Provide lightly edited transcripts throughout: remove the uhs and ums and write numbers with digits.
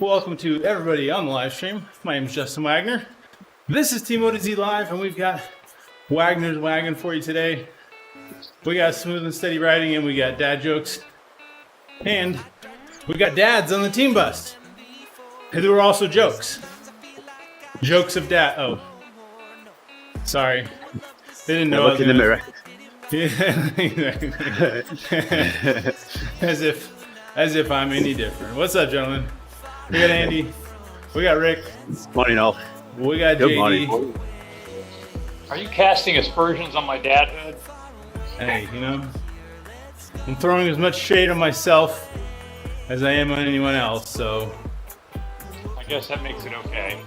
Welcome to everybody on the live stream. My name is Justin Wagner. This is TeamODZ Live, and we've got Wagner's Wagon for you today. We got smooth and steady riding, and we got dad jokes. And we got dads on the team bus. And there were also jokes. Jokes of dad. Oh, sorry. They didn't know. Look in the mirror. as if I'm any different. What's up, gentlemen? We got Andy. We got Rick. Morning all. We got Good JD. morning. Are you casting aspersions on my dadhood? Hey, you know, I'm throwing as much shade on myself as I am on anyone else, so. I guess that makes it okay.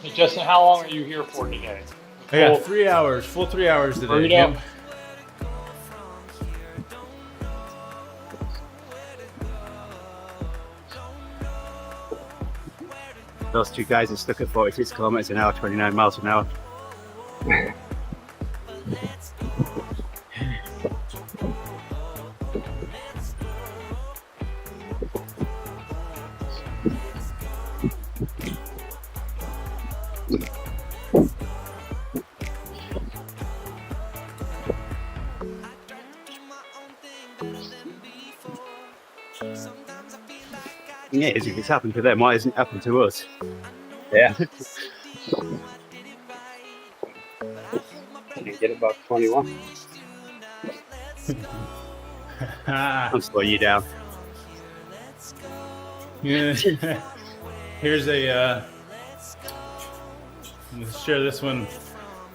Hey, Justin, how long are you here for today? I got 3 hours, full 3 hours today. Hurry up. Those two guys are stuck at 46 kilometers an hour, 29 miles an hour. Yeah, if it's happened to them, why isn't it happened to us? Yeah. Can't get above 21. I'm slowing you down. Yeah. Here's a, let's share this one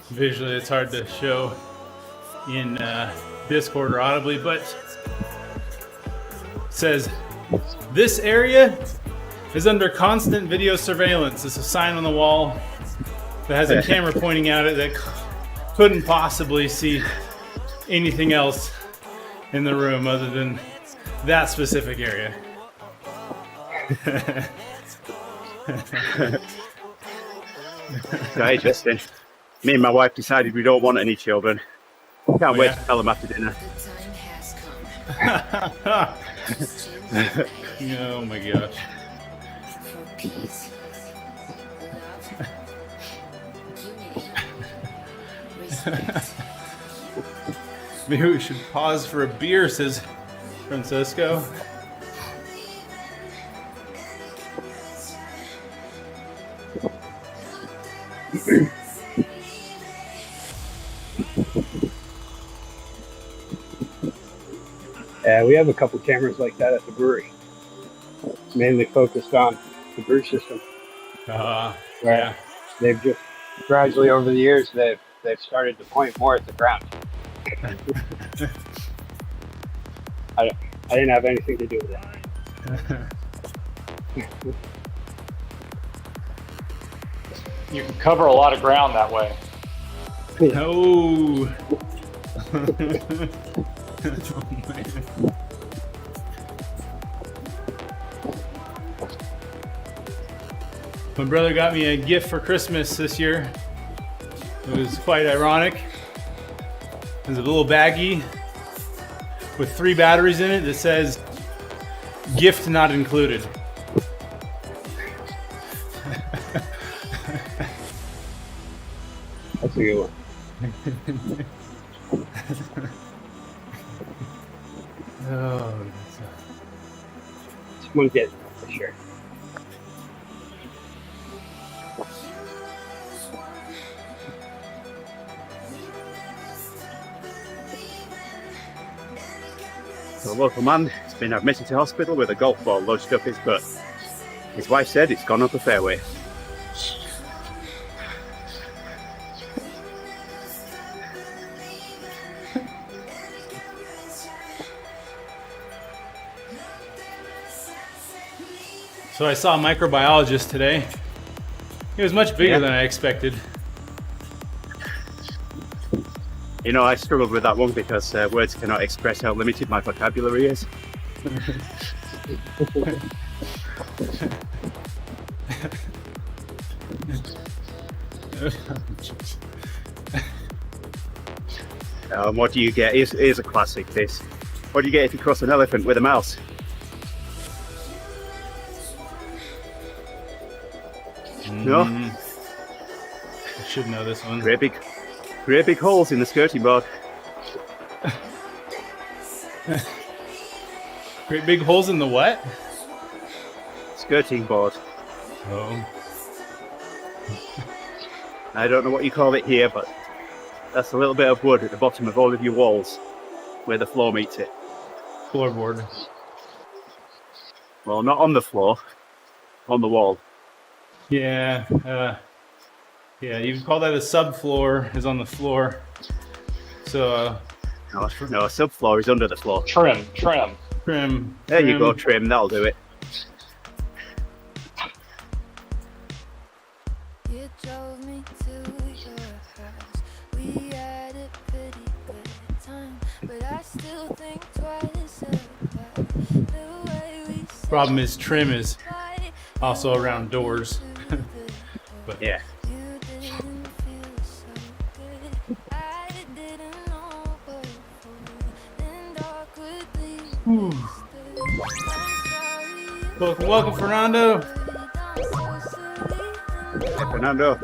visually. It's hard to show in Discord or audibly, but it says, this area is under constant video surveillance. It's a sign on the wall that has a camera pointing at it that couldn't possibly see anything else in the room other than that specific area. Hey, Justin. Me and my wife decided we don't want any children. Can't wait to tell them after dinner. Oh my gosh. Maybe we should pause for a beer, says Francisco. We have a couple cameras like that at the brewery. It's mainly focused on the brew system. Yeah. They've just gradually over the years they've started to point more at the ground. I didn't have anything to do with that. You can cover a lot of ground that way. Oh. My brother got me a gift for Christmas this year. It was quite ironic. There's a little baggie with 3 batteries in it that says gift not included. That's a good one. Oh, Someone get it for sure. The local man has been admitted to hospital with a golf ball lodged up his butt. His wife said it's gone up the fairway. So I saw a microbiologist today. He was much bigger than I expected. You know, I struggled with that one because words cannot express how limited my vocabulary is. What do you get? Here's a classic, this. What do you get if you cross an elephant with a mouse? No? I should know this one. Great big holes in the skirting board. Great big holes in the what? Skirting board. Oh. I don't know what you call it here, but that's a little bit of wood at the bottom of all of your walls where the floor meets it. Floorboard. Well, not on the floor, on the wall. Yeah. Yeah, you can call that a subfloor, is on the floor. So, No, a subfloor is under the floor. Trim. trim. There you go, trim, that'll do it. You drove me to your house. We had a pretty good time, but I still think twice about the way we said Problem is, trim is also around doors. But Yeah. you didn't feel so good. I didn't know what for, and awkwardly stood. I'm sorry. welcome, Fernando. Hey, Fernando.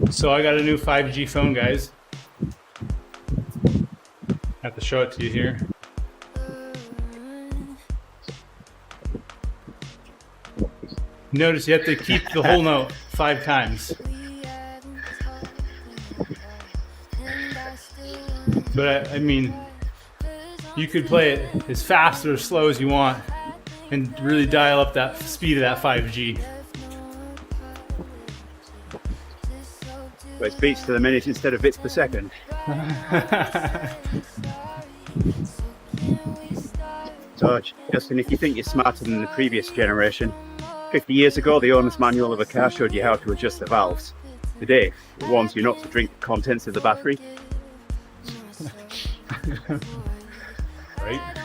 So I got a new 5G phone, guys. Have to show it to you here. Notice you have to keep the whole note 5 times. But I mean, you could play it as fast or as slow as you want and really dial up that speed of that 5G. But it's beats to the minute instead of bits per second. So, Justin, if you think you're smarter than the previous generation, 50 years ago, the owner's manual of a car showed you how to adjust the valves. Today, it warns you not to drink the contents of the battery. Right?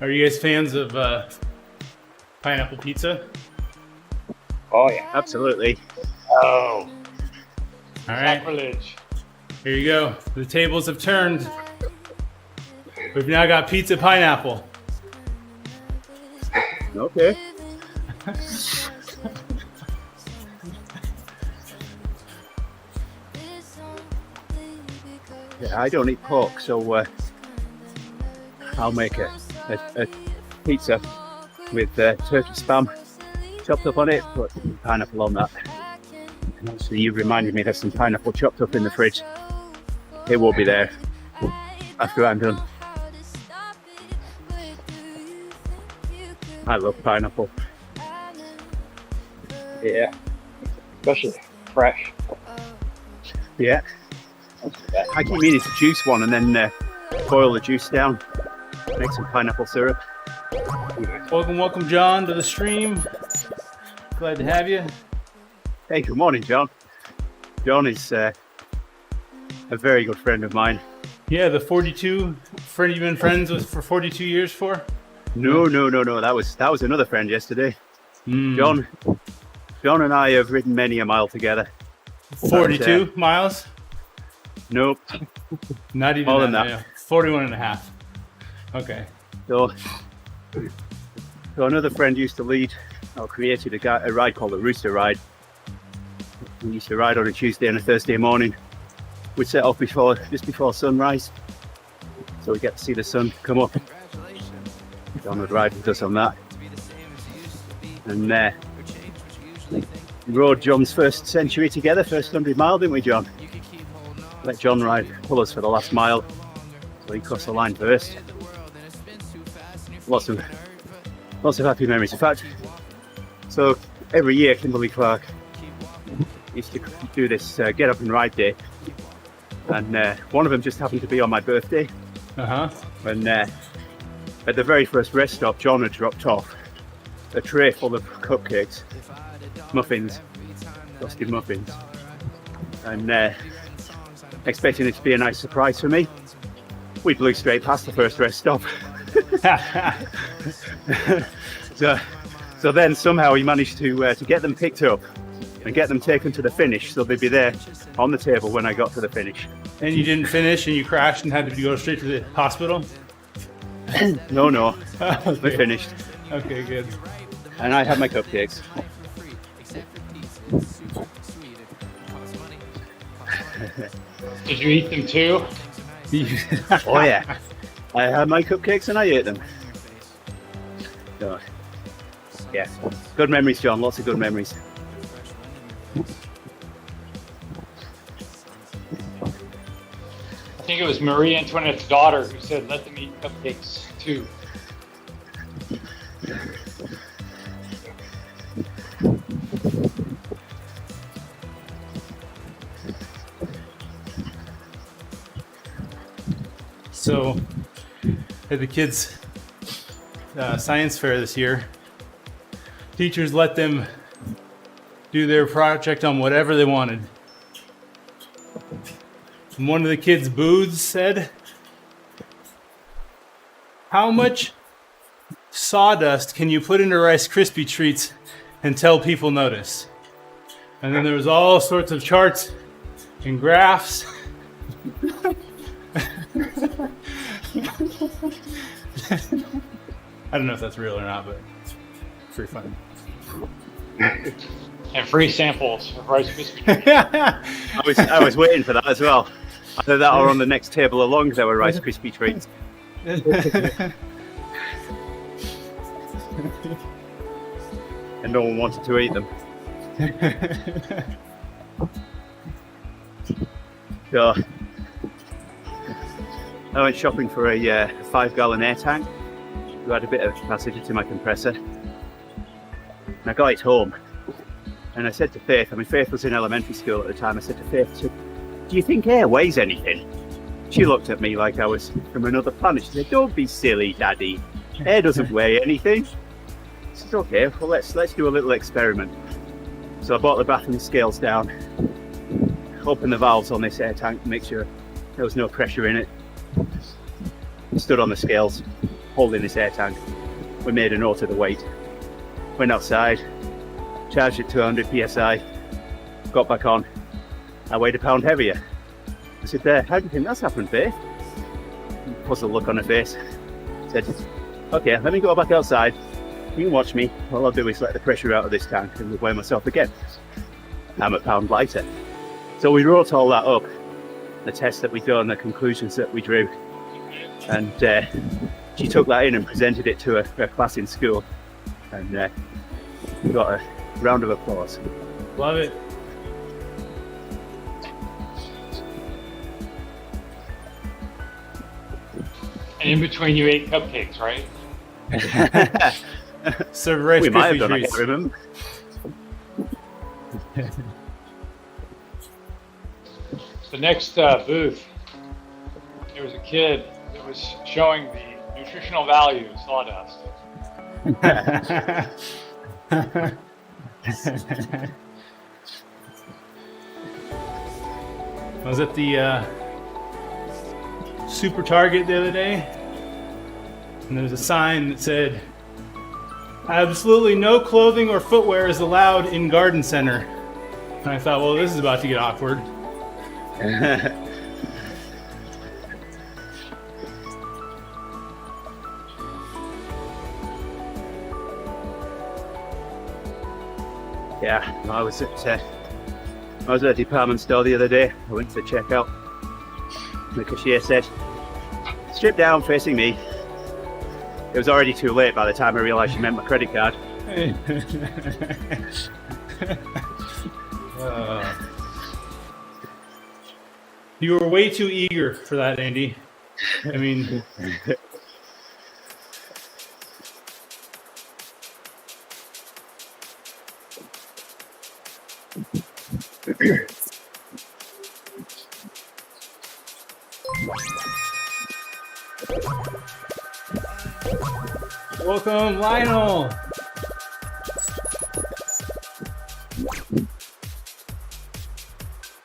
Are you guys fans of pineapple pizza? Oh yeah, absolutely. Oh, All right, sacrilege. here you go. The tables have turned. We've now got pizza pineapple. Okay. Yeah, I don't eat pork, so I'll make a pizza with turkey spam chopped up on it, put pineapple on that. And actually, you reminded me there's some pineapple chopped up in the fridge. It will be there after I'm done. I love pineapple. Yeah. Especially fresh. Yeah. I keep meaning to juice one and then boil the juice down. Make some pineapple syrup. Welcome, John, to the stream. Glad to have you. Hey, good morning, John. John is a very good friend of mine. Yeah, the 42 friend you've been friends with for 42 years for? No. That was another friend yesterday. John and I have ridden many a mile together. 42 miles? Nope. Not even more than that. Yeah. 41 and a half. Okay. So another friend used to lead or created a ride called the Rooster Ride. We used to ride on a Tuesday and a Thursday morning. We'd set off just before sunrise, so we get to see the sun come up. John would ride with us on that. And We rode John's first century together, first 100 mile, didn't we, John? Let John pull us for the last mile, so he crossed the line first. Lots of happy memories. In fact, so every year Kimberly Clark used to do this get up and ride day, and one of them just happened to be on my birthday. When at the very first rest stop, John had dropped off a tray full of cupcakes, muffins, frosted muffins, and expecting it to be a nice surprise for me. We blew straight past the first rest stop. So then somehow he managed to get them picked up and get them taken to the finish, so they'd be there on the table when I got to the finish. And you didn't finish, and you crashed and had to go straight to the hospital? No, Okay. we finished. Okay, good. And I had my cupcakes. Did you eat them too? Oh yeah, I had my cupcakes and I ate them. So, yeah, good memories, John. Lots of good memories. I think it was Marie Antoinette's daughter who said, "Let them eat cupcakes too." So, at the kids' science fair this year, teachers let them do their project on whatever they wanted. And one of the kids' booths said, "How much sawdust can you put into Rice Krispie treats until people notice?" And then there was all sorts of charts and graphs. I don't know if that's real or not, but it's pretty funny. And free samples of Rice Krispies. I was waiting for that as well. Either that or on the next table along there were Rice Krispie treats. And no one wanted to eat them. So I went shopping for a 5-gallon air tank. We had a bit of capacity to my compressor. And I got it home. And I said to Faith, Faith was in elementary school at the time, I said to Faith, "Do you think air weighs anything?" She looked at me like I was from another planet. She said, "Don't be silly, Daddy. Air doesn't weigh anything." I said, "Okay, well let's do a little experiment." So I brought the bathroom scales down, opened the valves on this air tank to make sure there was no pressure in it. Stood on the scales, holding this air tank. We made a note of the weight. Went outside, charged it to 100 psi, got back on. I weighed a pound heavier. I said, "How do you think that's happened, Faith?" Puzzled look on her face. Said, "Okay, let me go back outside. You can watch me. All I'll do is let the pressure out of this tank and weigh myself again. I'm a pound lighter." So we wrote all that up, the tests that we done, the conclusions that we drew. And she took that in and presented it to her class in school. And got a round of applause. Love it. And in between, you ate cupcakes, right? Serve Rice We might have Krispie done, I treats. can't remember. The next booth, there was a kid that was showing the nutritional value of sawdust. I was at the Super Target the other day, and there was a sign that said, "Absolutely no clothing or footwear is allowed in garden center." And I thought, well, this is about to get awkward. Yeah, I was at a department store the other day. I went to check out. The cashier said, "Strip down, facing me." It was already too late by the time I realised she meant my credit card. You were way too eager for that, Andy. I mean, welcome, Lionel.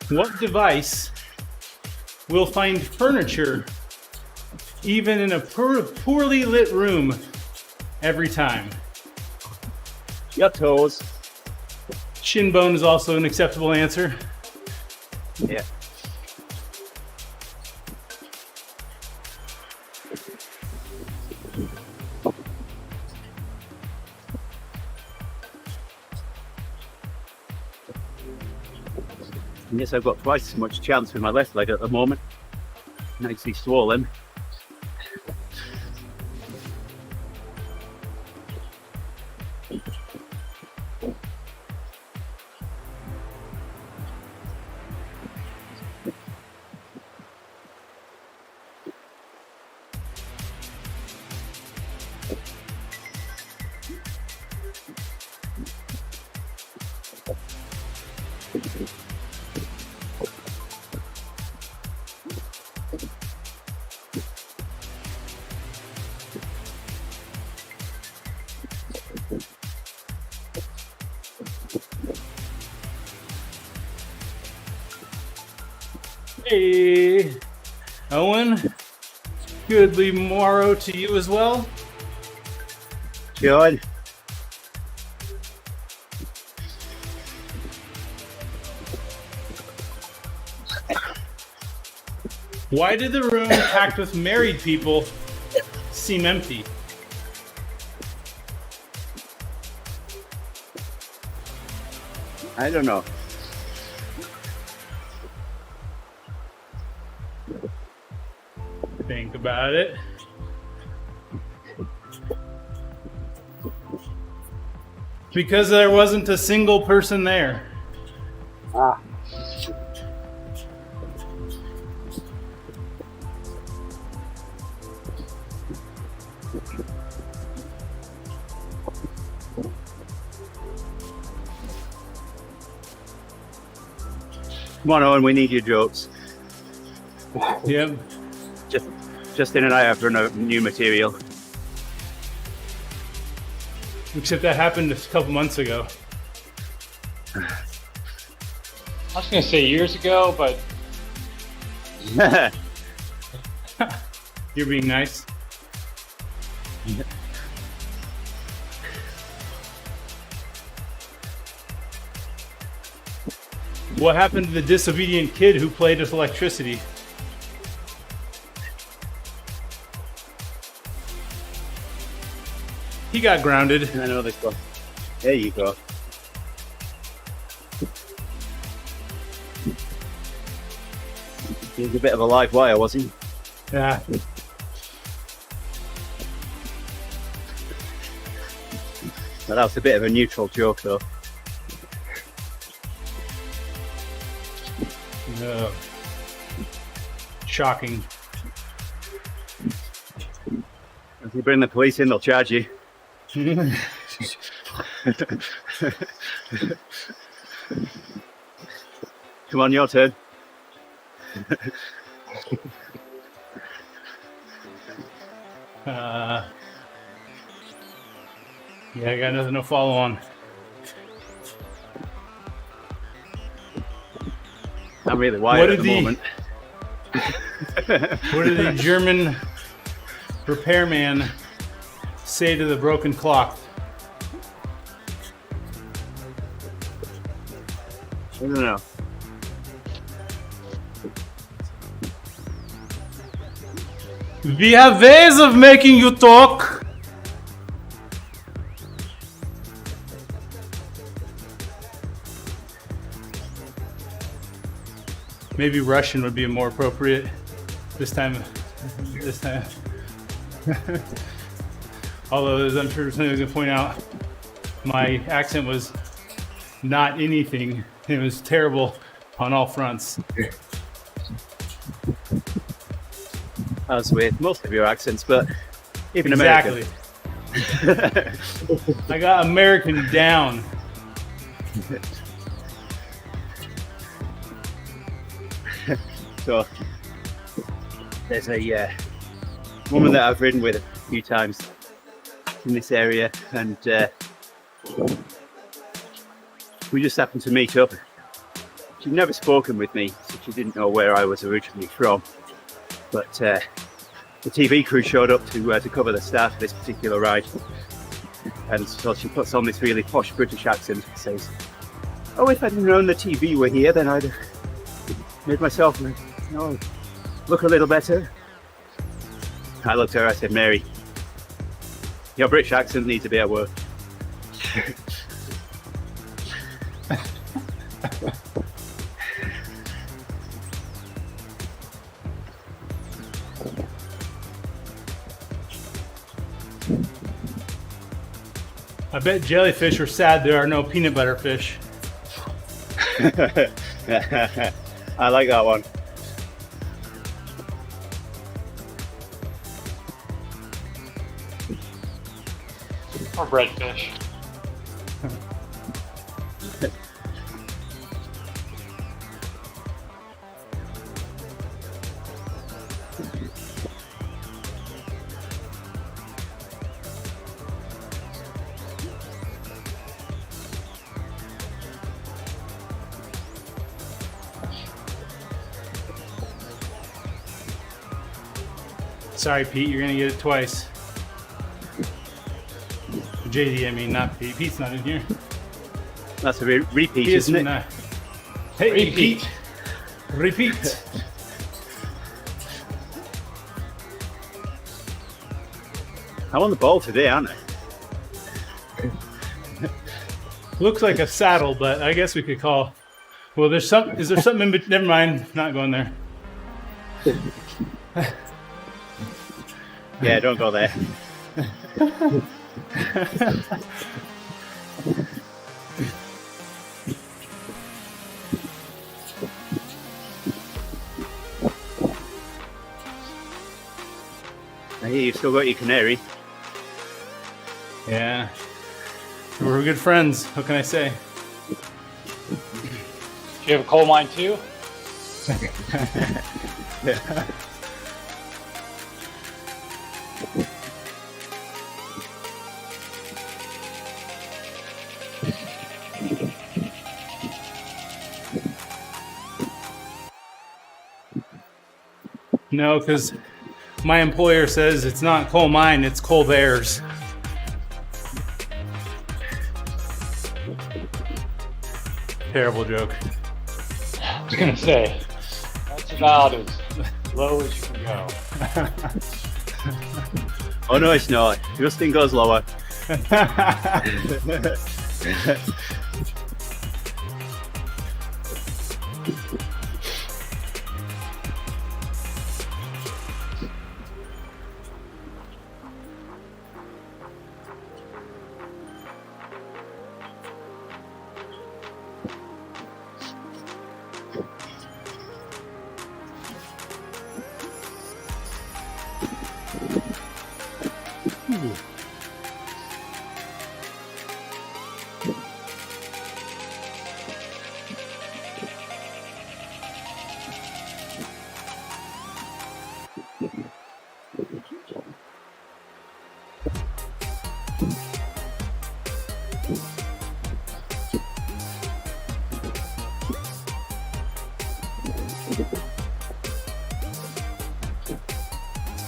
What device will find furniture even in a poorly lit room every time? Your toes. Shin bone is also an acceptable answer. Yeah. Yes, I've got twice as much chance with my left leg at the moment. Nicely swollen. Hey, Owen. Good morrow to you as well. Good. Why did the room packed with married people seem empty? I don't know. Think about it. Because there wasn't a single person there. Ah. Come on, Owen, we need your jokes. Yep. Justin and I have run out of new material. Except that happened a couple months ago. I was going to say years ago, but You're being nice. What happened to the disobedient kid who played with electricity? He got grounded. I know this one. There you go. He was a bit of a live wire, was he? Yeah. But that was a bit of a neutral joke, though. No. Shocking. If you bring the police in, they'll charge you. Come on, your turn. Yeah, I got nothing to follow on. I'm really wired at the moment. What did the German repairman say to the broken clock? I don't know. We have ways of making you talk. Maybe Russian would be more appropriate this time. Although, as I'm sure somebody's gonna point out, my accent was not anything It was terrible on all fronts. As with most of your accents, but even Exactly. American. I got American down. So there's a woman that I've ridden with a few times in this area, and we just happened to meet up. She'd never spoken with me, so she didn't know where I was originally from. But the TV crew showed up to cover the start of this particular ride, and so she puts on this really posh British accent and says, "Oh, if I'd known the TV were here, then I'd have made myself look a little better." I looked at her, I said, "Mary, your British accent needs a bit of work." I bet jellyfish are sad there are no peanut butter fish. I like that one. Or breadfish. Sorry, Pete, you're gonna get it twice. JD, I mean, not Pete. Pete's not in here. That's a repeat, He is isn't it? not. Hey, Repeat. Pete. Repeat. I'm on the ball today, aren't I? Looks like a saddle, but I guess we could call. Well, there's some. Is there something in? Never mind. Not going there. Yeah, don't go there. I hear you've still got your canary. Yeah. We're good friends. What can I say? Do you have a coal mine too? No, because my employer says it's not coal mine, it's coal bears. Terrible joke. I was gonna say, that's about as low as you can go. Oh no, it's not. Justin goes lower.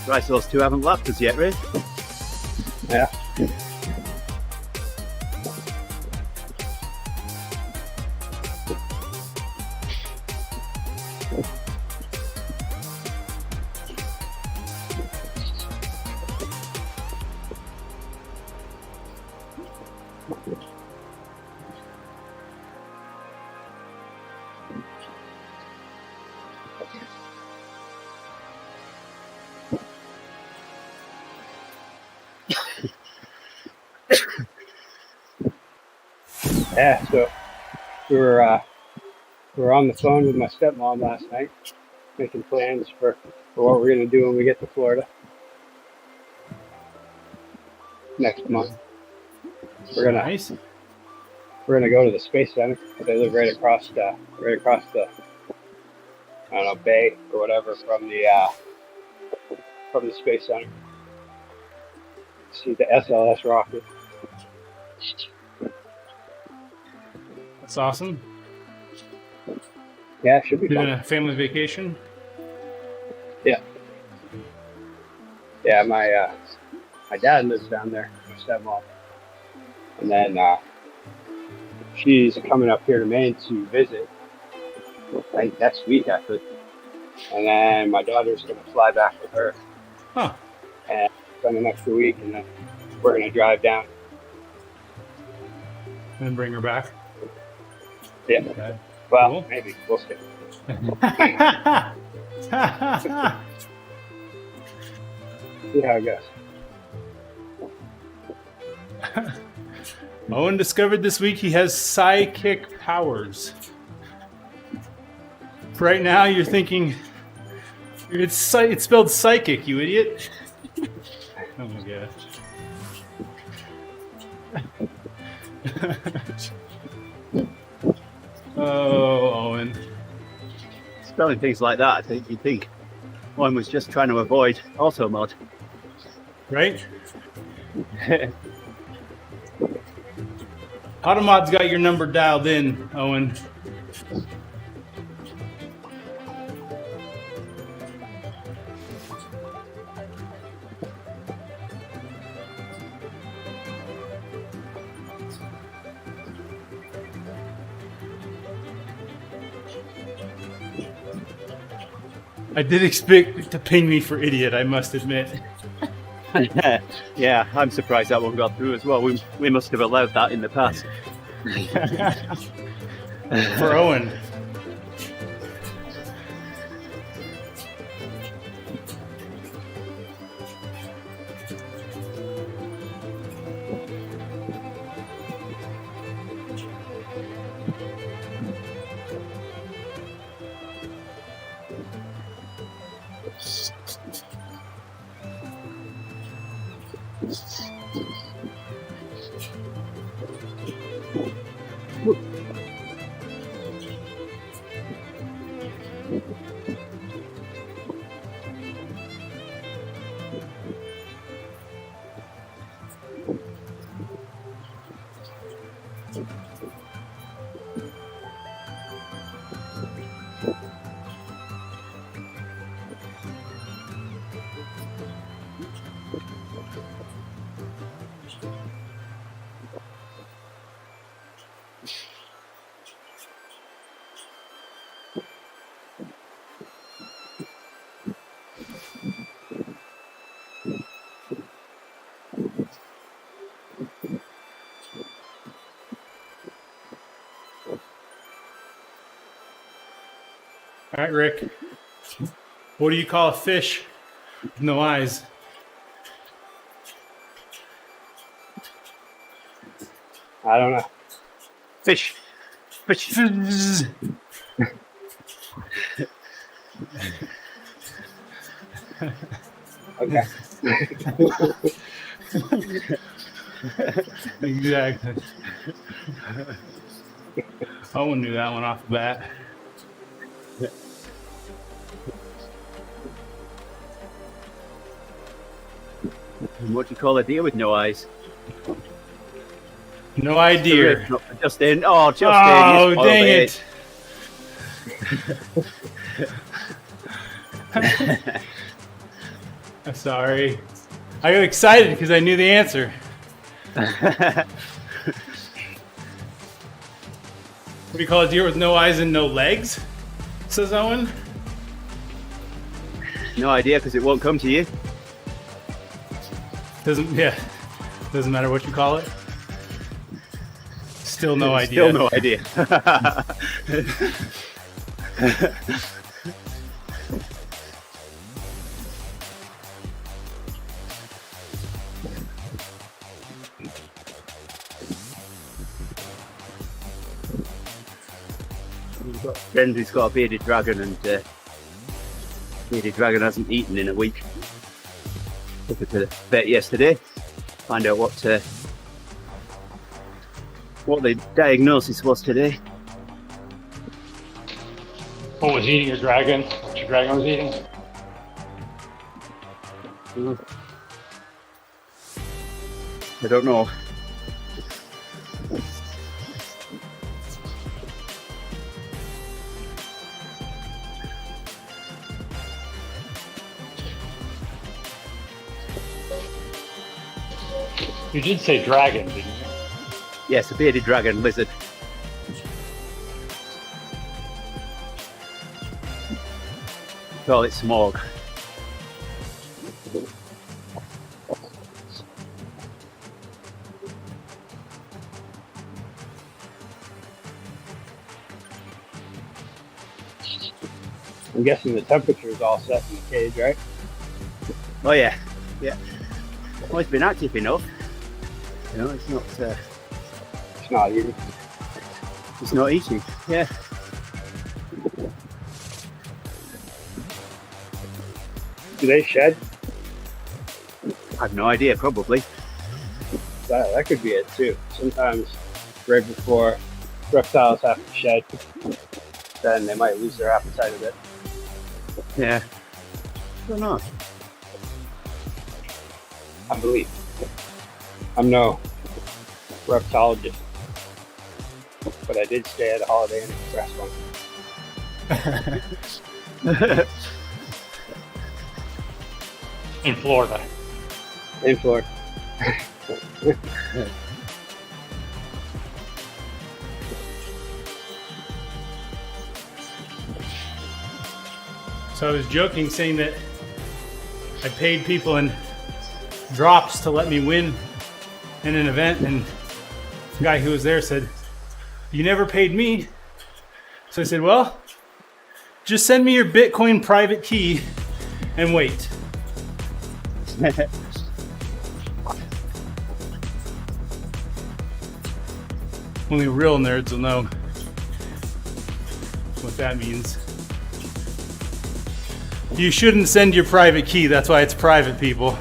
Right, so those two haven't lapped us yet, Ray. Yeah. Yeah, so we were were on the phone with my stepmom last night, making plans for what we're gonna do when we get to Florida next month. Nice. We're gonna go to the Space Center. They live right across the I don't know, bay or whatever from the Space Center. See the SLS rocket. That's awesome. Yeah, it should be Doing fun. a family vacation. Yeah, my dad lives down there, my stepmom, and then she's coming up here to Maine to visit, like next week actually, and then my daughter's gonna fly back with her Huh. and spend an extra week, and then we're gonna drive down. And bring her back. Yeah, Okay. well, Cool. maybe we'll see. See how it goes. Owen discovered this week he has psychic powers. Right now, you're thinking it's spelled psychic, you idiot. Oh my gosh. Oh, Owen. Spelling things like that, I think you'd think one was just trying to avoid auto mod. Right? Automod's got your number dialed in, Owen. I did expect to ping me for idiot, I must admit. Yeah, I'm surprised that one got through as well. We must have allowed that in the past. For Owen. All right, Rick. What do you call a fish with no eyes? I don't know. Fish. Fizz. Okay. Exactly. Owen knew that one off the bat. And what do you call a deer with no eyes? No idea. Justin. Oh, Justin. Oh, you spoiled dang it. I'm sorry. I got excited because I knew the answer. What do you call a deer with no eyes and no legs? Says Owen. No idea, because it won't come to you. Doesn't matter what you call it. Still no idea. Still no idea. friend who's got a bearded dragon, and bearded dragon hasn't eaten in a week. Took her to the vet yesterday, find out what the diagnosis was today. What was eating your dragon? What your dragon was eating? I don't know. You did say dragon, didn't you? Yes, a bearded dragon lizard. Call it smog. I'm guessing the temperature is all set in the cage, right? Oh yeah, yeah. Well, it's been active enough. You know, it's not Eating. it's not eating. Yeah. Do they shed? I've no idea. Probably. That could be it too. Sometimes right before reptiles have to shed, then they might lose their appetite a bit. Yeah. I don't know. I believe. I'm no reptologist, but I did stay at a Holiday Inn Express once. In Florida. In Florida. So I was joking, saying that I paid people in drops to let me win in an event, and the guy who was there said, "You never paid me." So I said, "Well, just send me your Bitcoin private key and wait." Only real nerds will know what that means. You shouldn't send your private key, that's why it's private, people.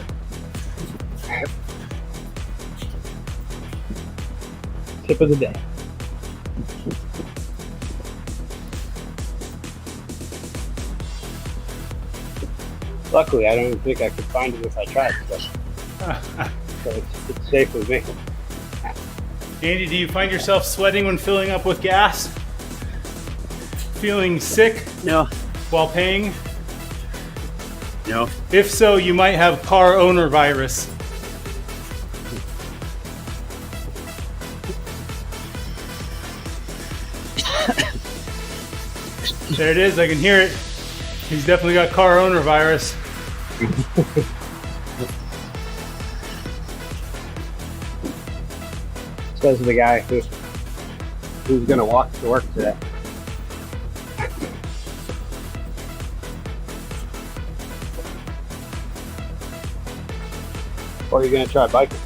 Tip of the day. Luckily, I don't think I could find it if I tried. So it's safe with me. Andy, do you find yourself sweating when filling up with gas? Feeling sick No. while paying? No. If so, you might have car owner virus. There it is, I can hear it. He's definitely got car owner virus. Says the guy who's gonna walk to work today. Or are you gonna try biking?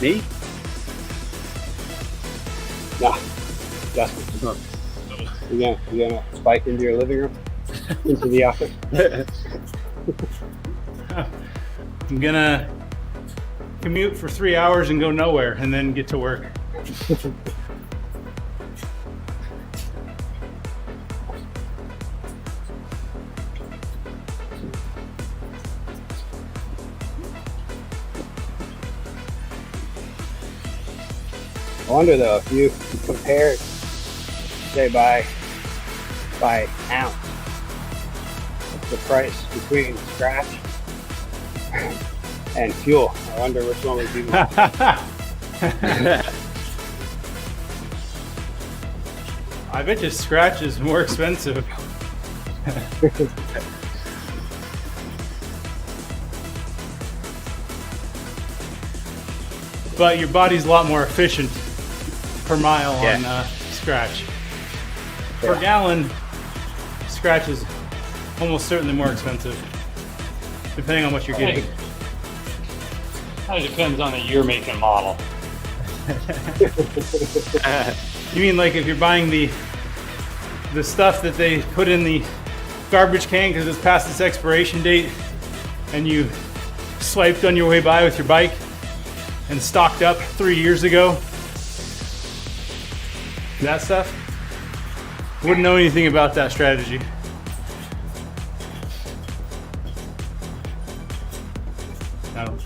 Me? Nah, Justin. You gonna bike into your living room, into the office? I'm gonna commute for 3 hours and go nowhere and then get to work. I wonder though, if you compared, say by ounce, the price between scratch and fuel, I wonder which one would be more. I bet you scratch is more expensive. But your body's a lot more efficient per mile on scratch. Per gallon, scratch is almost certainly more expensive, depending on what you're getting. Kind of depends on the year, make, and model. You mean like if you're buying the stuff that they put in the garbage can because it's past its expiration date, and you swiped on your way by with your bike and stocked up 3 years ago? That stuff? Wouldn't know anything about that strategy. No.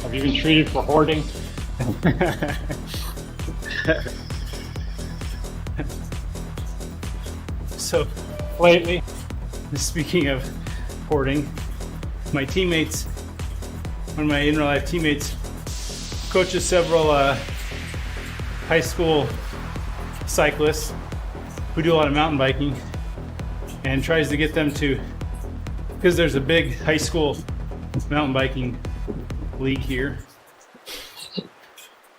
Have you been treated for hoarding? So, Lately? speaking of hoarding, my teammates, one of my in real life teammates, coaches several high school cyclists who do a lot of mountain biking, and tries to get them to, because there's a big high school mountain biking league here,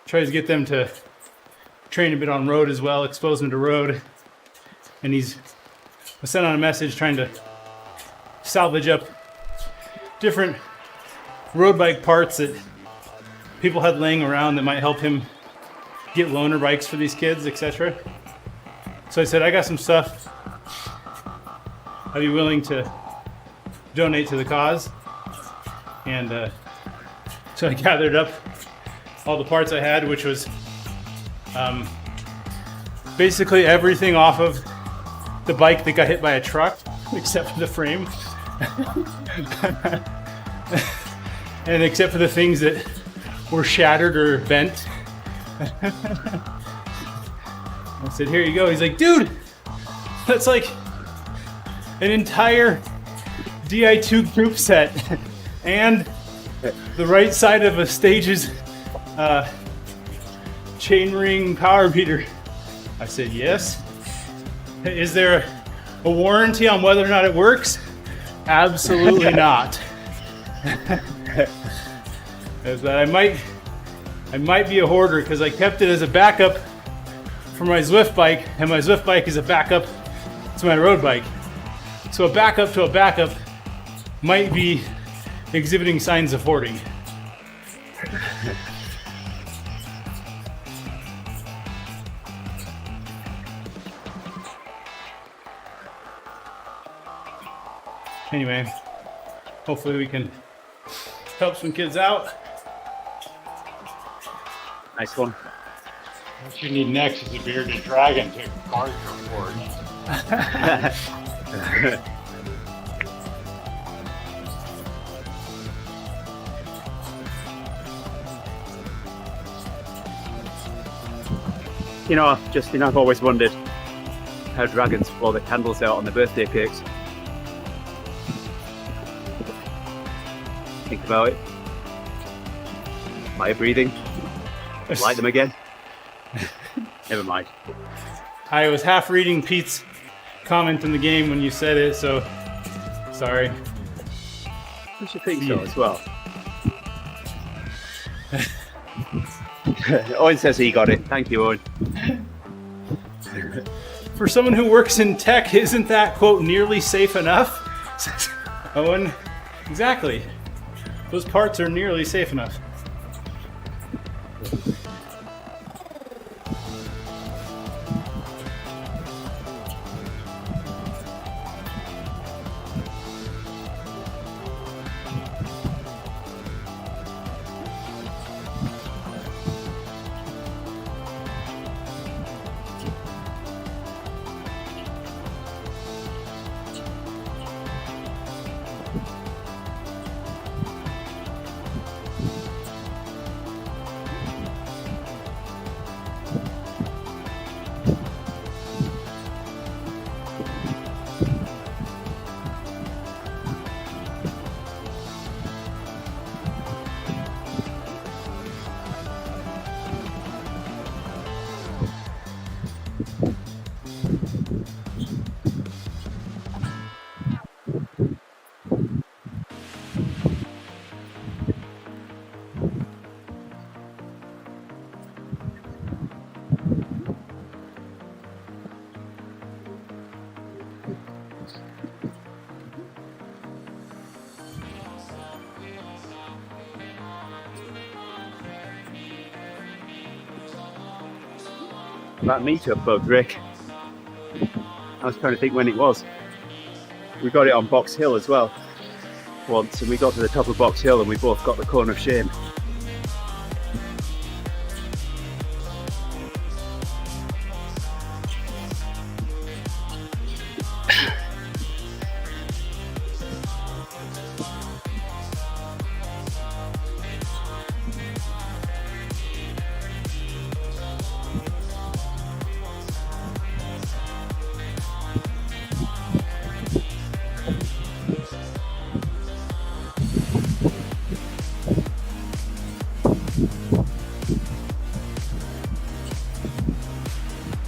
tries to get them to train a bit on road as well, expose them to road. And he's sent out a message trying to salvage up different road bike parts that people had laying around that might help him get loaner bikes for these kids, etc. So I said, I got some stuff. I'd be willing to donate to the cause. And so I gathered up all the parts I had, which was basically everything off of the bike that got hit by a truck, except for the frame. And except for the things that were shattered or bent. I said, here you go. He's like, dude, that's like an entire Di2 group set and the right side of a Stage's chainring power beater. I said, yes. Is there a warranty on whether or not it works? Absolutely not. But I might be a hoarder because I kept it as a backup for my Zwift bike, and my Zwift bike is a backup to my road bike. So a backup to a backup might be exhibiting signs of hoarding. Anyway, hopefully we can help some kids out. Nice one. What you need next is a bearded dragon to guard your board. You know, Justin, I've always wondered how dragons blow the candles out on their birthday cakes. Think about it. Fire breathing. Light them again. Never mind. I was half reading Pete's comment in the game when you said it, so sorry. I should think so as well. Owen says he got it. Thank you, Owen. For someone who works in tech, isn't that, quote, nearly safe enough? Owen, exactly. Those parts are nearly safe enough. that meetup bug, Rick. I was trying to think when it was. We got it on Box Hill as well once, and we got to the top of Box Hill and we both got the cone of shame.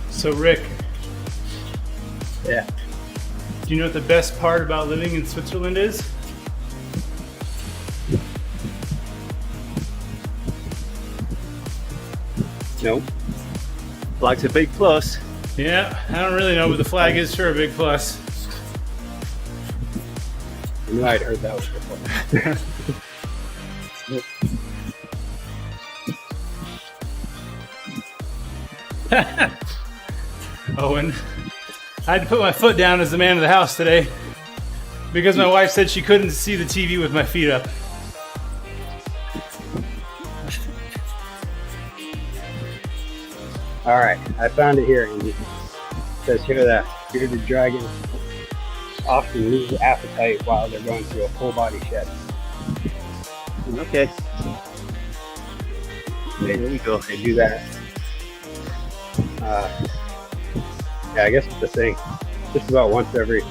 So Rick, Yeah. do you know what the best part about living in Switzerland is? No. Flag's a big plus. Yeah, I don't really know, but the flag is sure a big plus. I knew I'd heard that was before. Owen, I had to put my foot down as the man of the house today because my wife said she couldn't see the TV with my feet up. All right, I found it here, Andy. It says here that bearded dragons often lose appetite while they're going through a full body shed. Okay. There we go. They do that. Yeah, I guess it's a thing. Just about once every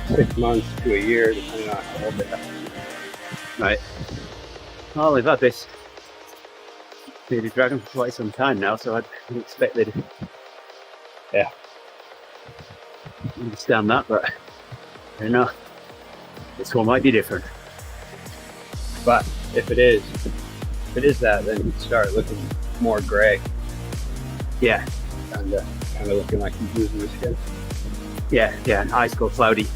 6 months to a year, depending on how old they are. Right. Well, we've had this bearded dragon for quite some time now, so I'd expect they'd understand that, but I don't know. This one might be different. But if it is that, then you start looking more gray, Yeah, kind of looking like he's losing his skin. yeah, and eyes go cloudy.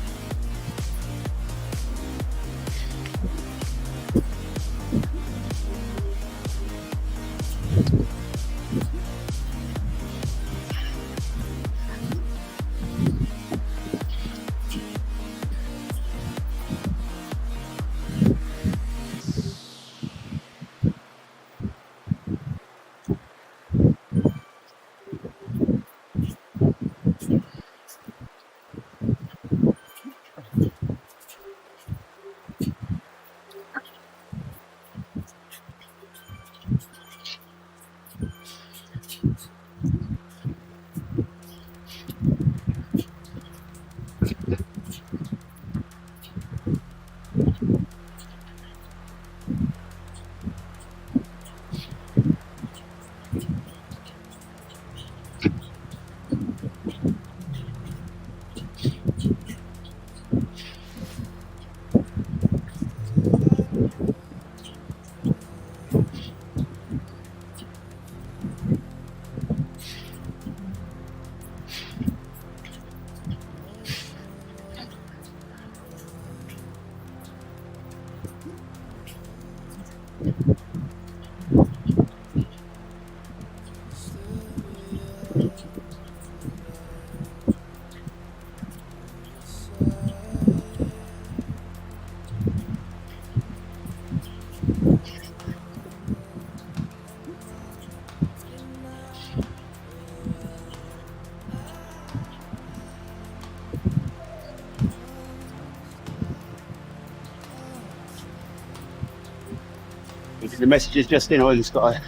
The message is just in, Owen's got a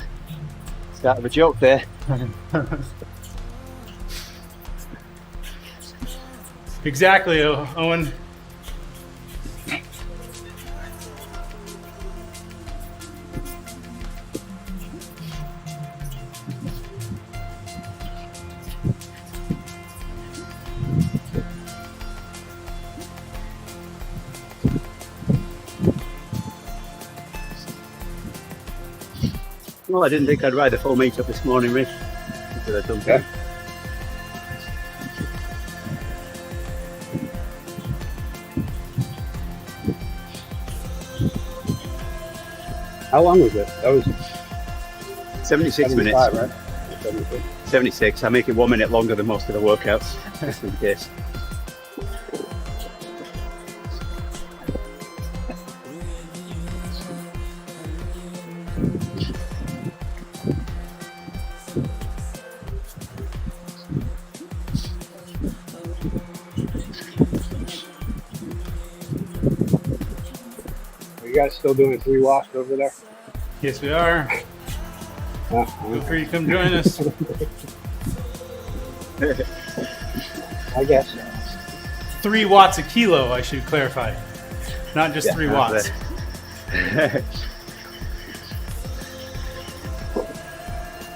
start of a joke there. Exactly, Owen. Well, I didn't think I'd ride the full meet up this morning, Rick. Until I'd done that. How long was it? That was 76 minutes. 75, right? 76. 76. I make it 1 minute longer than most of the workouts, just in case. Are you guys still doing 3 walks over there? Yes, we are. Yeah. Feel free to come join us. I guess. 3 watts a kilo, I should clarify. Not just Yeah, 3 watts.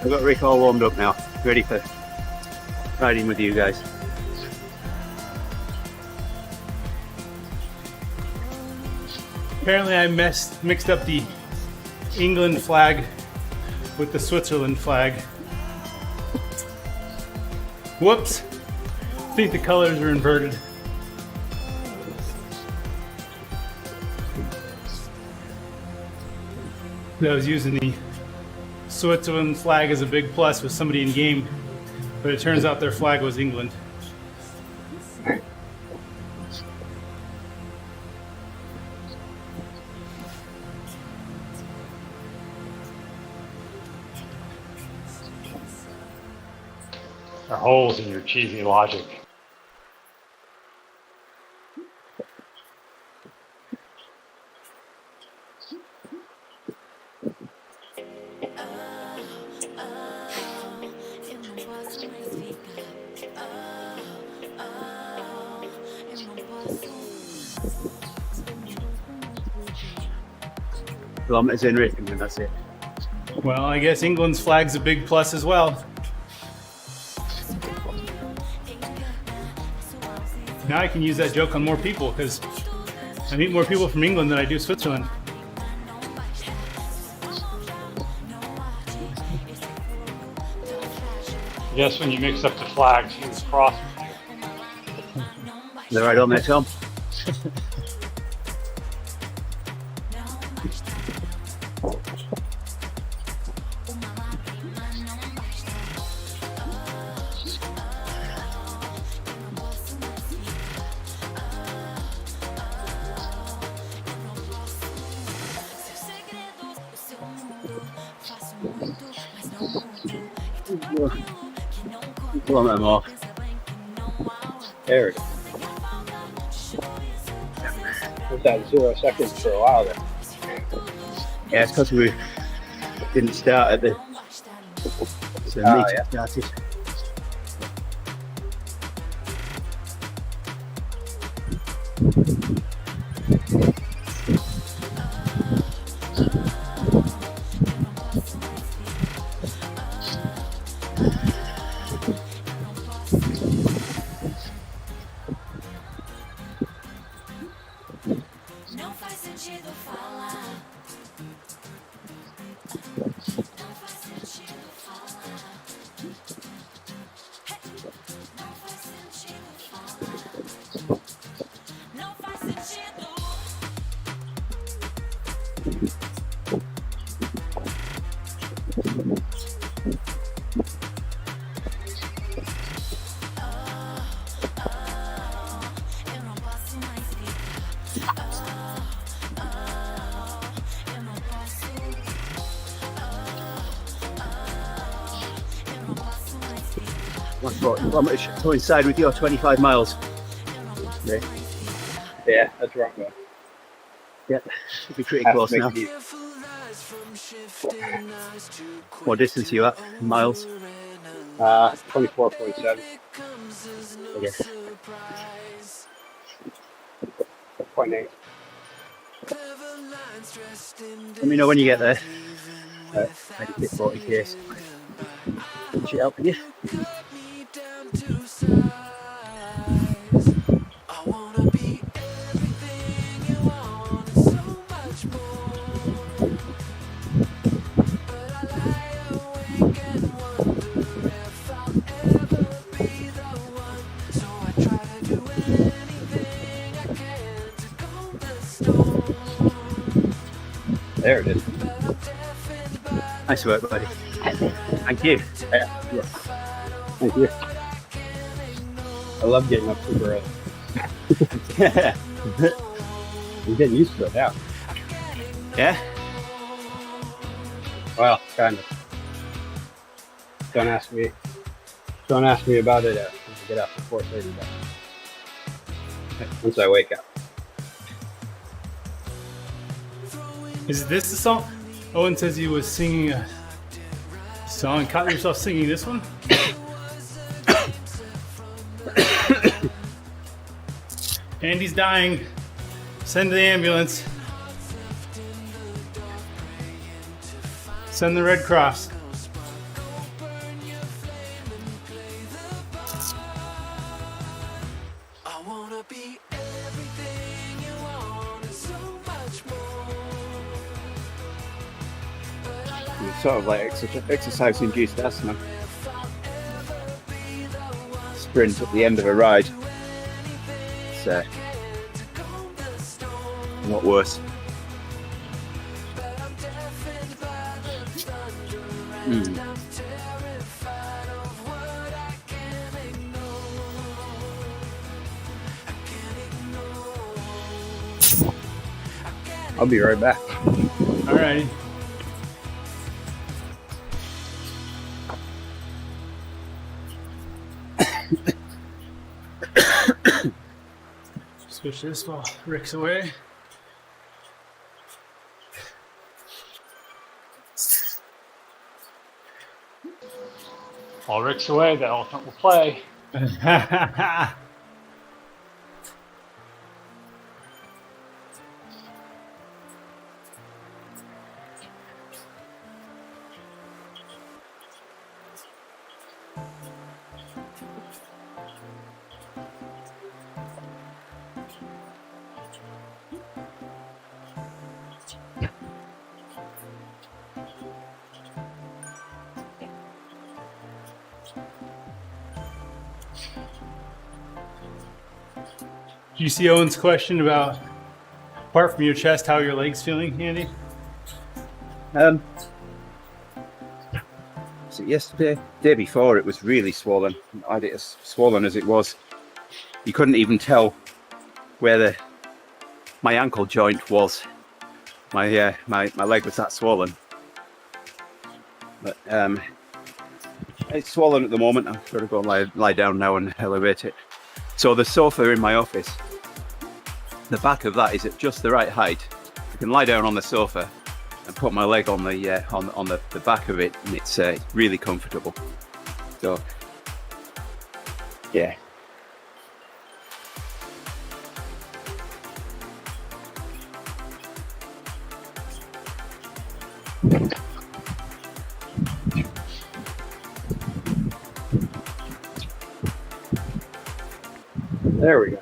I've got Rick all warmed up now, ready for riding with you guys. Apparently I mixed up the England flag with the Switzerland flag. Whoops. I think the colors are inverted. I was using the Switzerland flag as a big plus with somebody in game, but it turns out their flag was England. There are holes in your cheesy logic. Kilometers in, Rick, and then that's it. Well, I guess England's flag's a big plus as well. Now I can use that joke on more people because I meet more people from England than I do Switzerland. Yes, when you mix up the flags, you cross. They're right on there, Tom. Kilometre more. There it is. Was that 0 seconds for a while there? Yeah, it's because we didn't start at the so Oh, meeting yeah. started. Não faz sentido falar. Não faz sentido falar. Não faz sentido falar. Não faz sentido. Eu não posso mais ficar. Eu não posso. Eu não posso mais ficar. 140 kilometres to coincide with your 25 miles. Yeah, Yeah, that's right. Though. yeah, should be pretty Have to close make now. it easy. What distance are you at? Miles? 24.7. Okay. 0.8. Let me know when you get there. Maybe hit 40 k's. Should it help you? There it is. Nice work, buddy. Thank you. Yeah. Thank you. I love getting up super early. I'm getting used to it now. Yeah. Well, kind of. Don't ask me about it when I get up at 4:30. But once I wake up. Is this the song? Owen says he was singing a song. Caught yourself singing this one? Andy's dying. Send the ambulance. Send the Red Cross. I wanna be everything you want and so much more. It's sort of like exercise-induced asthma. Sprint at the end of a ride. It's not worse. I'll be right back. Alrighty. Switch this while Rick's away. While Rick's away, the elephant will play. Do you see Owen's question about, apart from your chest, how your legs feeling, Andy? So yesterday, day before, it was really swollen. I had it as swollen as it was. You couldn't even tell where my ankle joint was. My leg was that swollen. But it's swollen at the moment. I've got to go lie down now and elevate it. So the sofa in my office, the back of that is at just the right height. I can lie down on the sofa and put my leg on the back of it, and it's really comfortable. So yeah. There we go.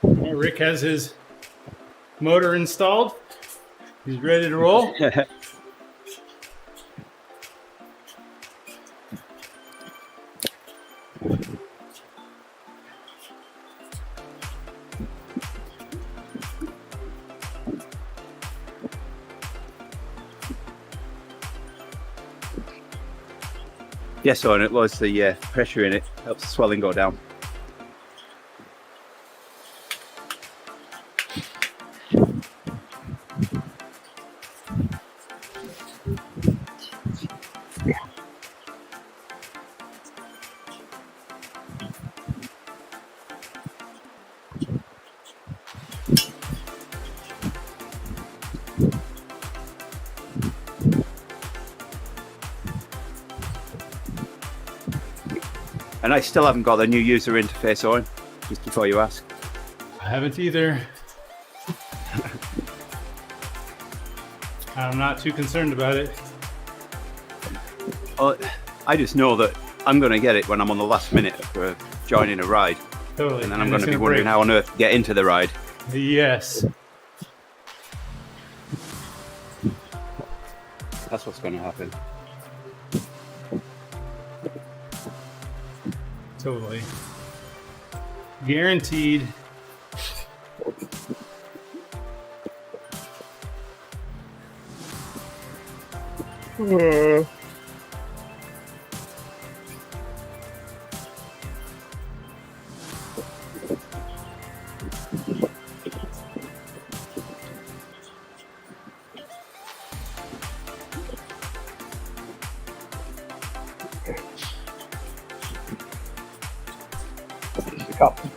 Well, Rick has his motor installed. He's ready to roll. Yeah, so and it lowers the pressure in it, helps the swelling go down. And I still haven't got the new user interface on, just before you ask. I haven't either. I'm not too concerned about it. Well, I just know that I'm going to get it when I'm on the last minute of joining a ride. Totally. And then I'm going to be wondering how on earth to get into the ride. Yes. That's what's going to happen. Totally. Guaranteed. Just a couple.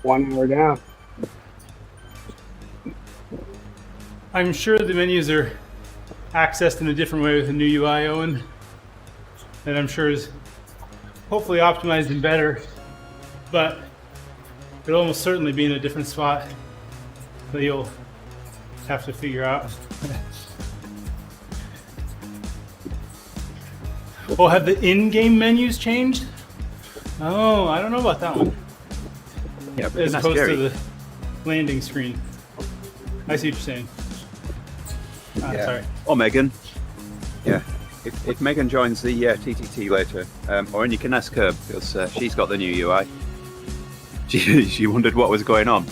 One hour down. I'm sure the menus are accessed in a different way with the new UI, Owen. And I'm sure is hopefully optimized and better. But it'll almost certainly be in a different spot that you'll have to figure out. Oh, have the in-game menus changed? Oh, I don't know about that one. Yeah, but As that's opposed scary. to the landing screen. I see what you're saying. Yeah. Sorry. Or Megan. Yeah. If Megan joins the TTT later, or you can ask her because she's got the new UI. She wondered what was going on.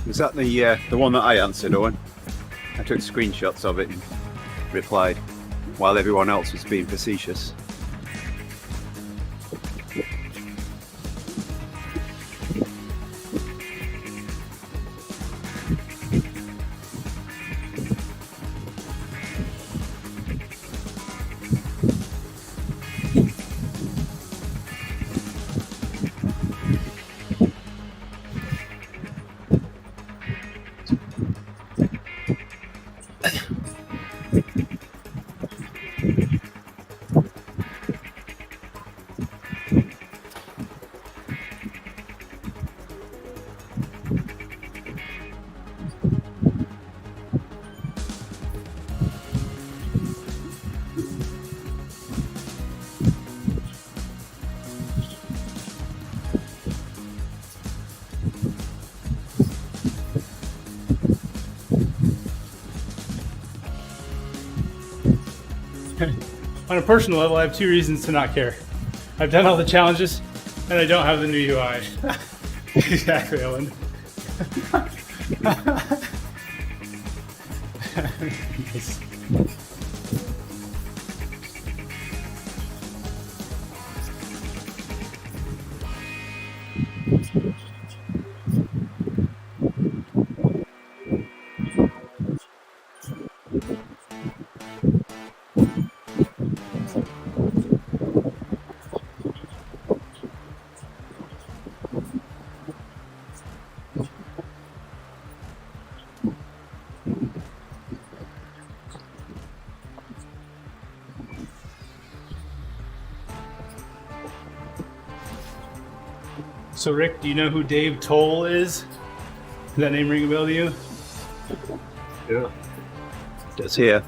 Was that the one that I answered, Owen? I took screenshots of it and replied while everyone else was being facetious. On a personal level, I have 2 reasons to not care. I've done all the challenges, and I don't have the new UI. Exactly, Owen. Nice. So Rick, do you know who Dave Toll is? that name ring a bell to you? Yeah. That's here.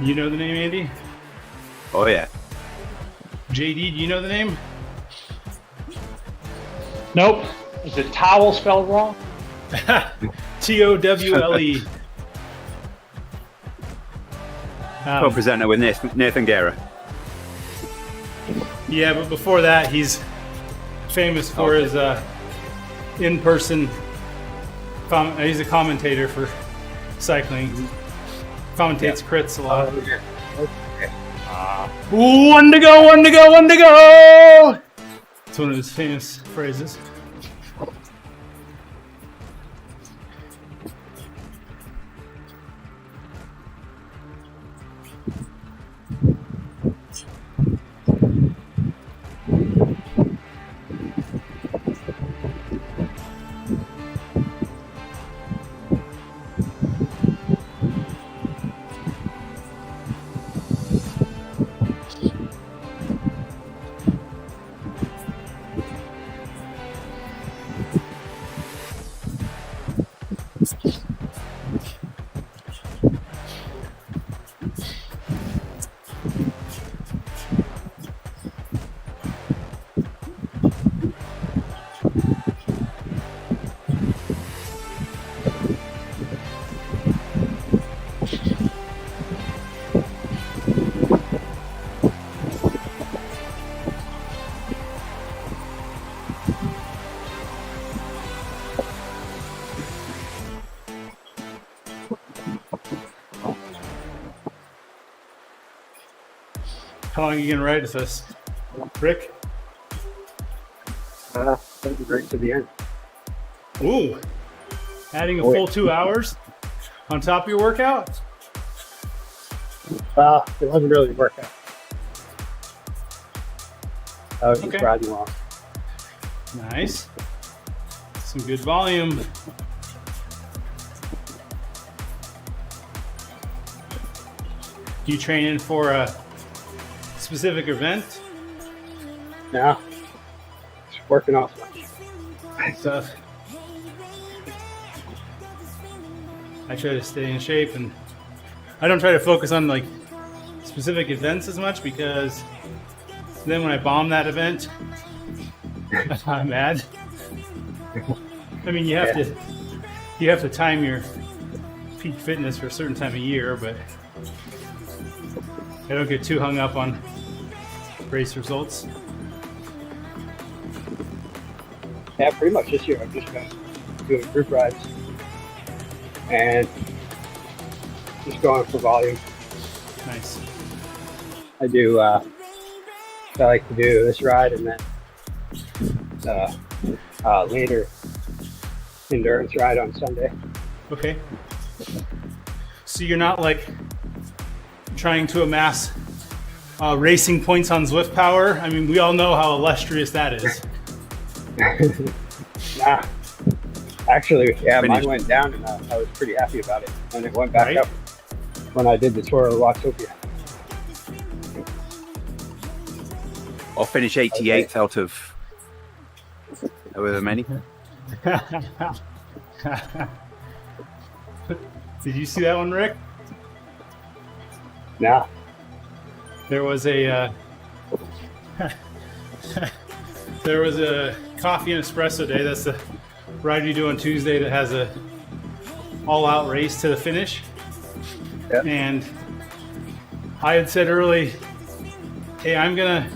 You know the name, Andy? Oh yeah. JD, do you know the name? Nope. Is it towel spelled wrong? Towle. Co-presenter with Nathan Guerra. Yeah, but before that, he's famous for his in-person. He's a commentator for cycling. Commentates crits a lot. Okay. One to go, one to go, one to go! It's one of his famous phrases. How long are you gonna ride with us, Rick? Right to the end. Ooh, adding a full 2 hours on top of your workout? It wasn't really a workout. I was just Okay. riding along. Nice. Some good volume. You training for a specific event? Yeah. Just working off Stuff. I try to stay in shape, and I don't try to focus on like specific events as much, because then when I bomb that event, I'm mad. I mean, you have to time your peak fitness for a certain time of year, but I don't get too hung up on race results. Yeah, pretty much this year I've just been doing group rides and just going for volume. Nice. I like to do this ride and then later endurance ride on Sunday. Okay. So you're not like trying to amass racing points on Zwift Power? I mean, we all know how illustrious that is. Nah. Actually, yeah, Finished. mine went down and I was pretty happy about it. And it went back Right. up when I did the tour of Watopia. Or finish 88th out of however many. Did you see that one, Rick? Nah. There was a there was a coffee and espresso day. That's the ride you do on Tuesday that has a all-out race to the finish. Yep. And I had said early, hey, I'm gonna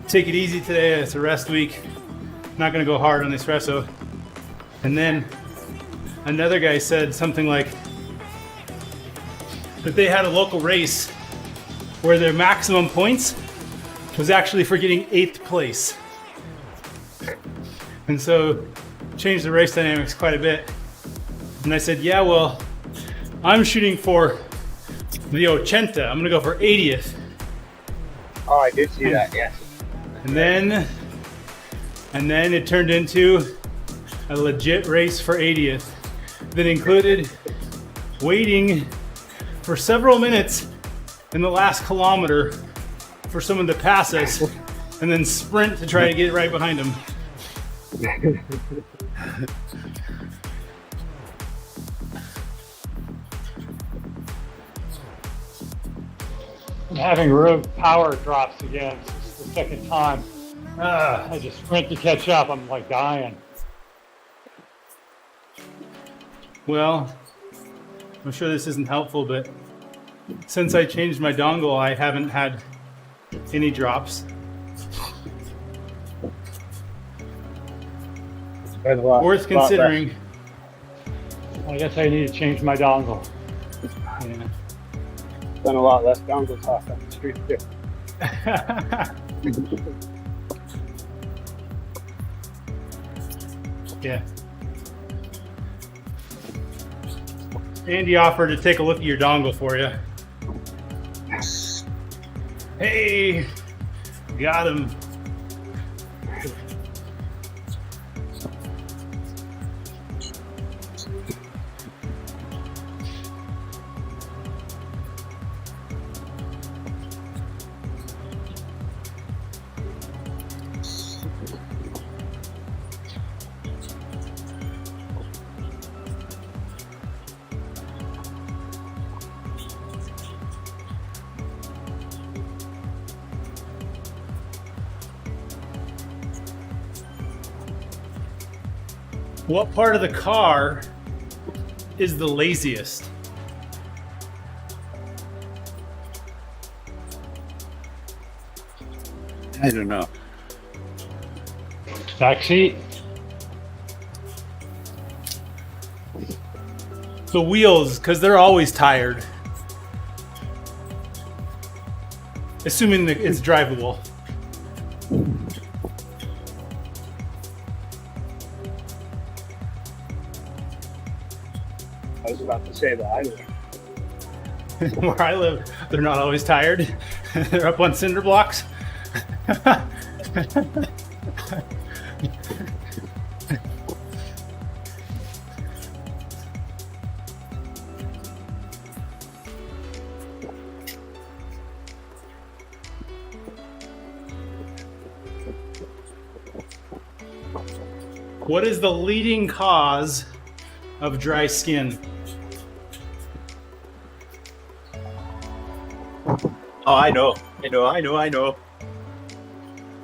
take it easy today. It's a rest week. Not gonna go hard on the espresso. And then another guy said something like that they had a local race where their maximum points was actually for getting 8th place. And so changed the race dynamics quite a bit. And I said, yeah, well, I'm shooting for the 80. I'm gonna go for 80th. Oh, I did see that, yes. And then it turned into a legit race for 80th that included waiting for several minutes in the last kilometer for someone to pass us and then sprint to try to get right behind them. I'm having road power drops again. This is the second time. I just went to catch up. I'm like dying. Well, I'm sure this isn't helpful, but since I changed my dongle, I haven't had any drops. Worth considering. I guess I need to change my dongle. Yeah. Done a lot less dongle talk on the street too. Yeah. Andy offered to take a look at your dongle for you. Hey, got him. What part of the car is the laziest? I don't know. Back seat. The wheels, because they're always tired. Assuming that it's drivable. I was about to say that. I know. Where I live, they're not always tired. They're up on cinder blocks. What is the leading cause of dry skin? Oh, I know.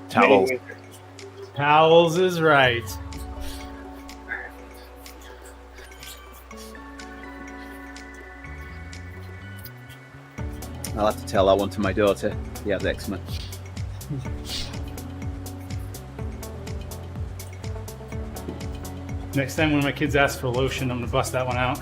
Towels. Towels is right. I'll have to tell that one to my daughter. He has eczema. Next time when my kids ask for lotion, I'm gonna bust that one out.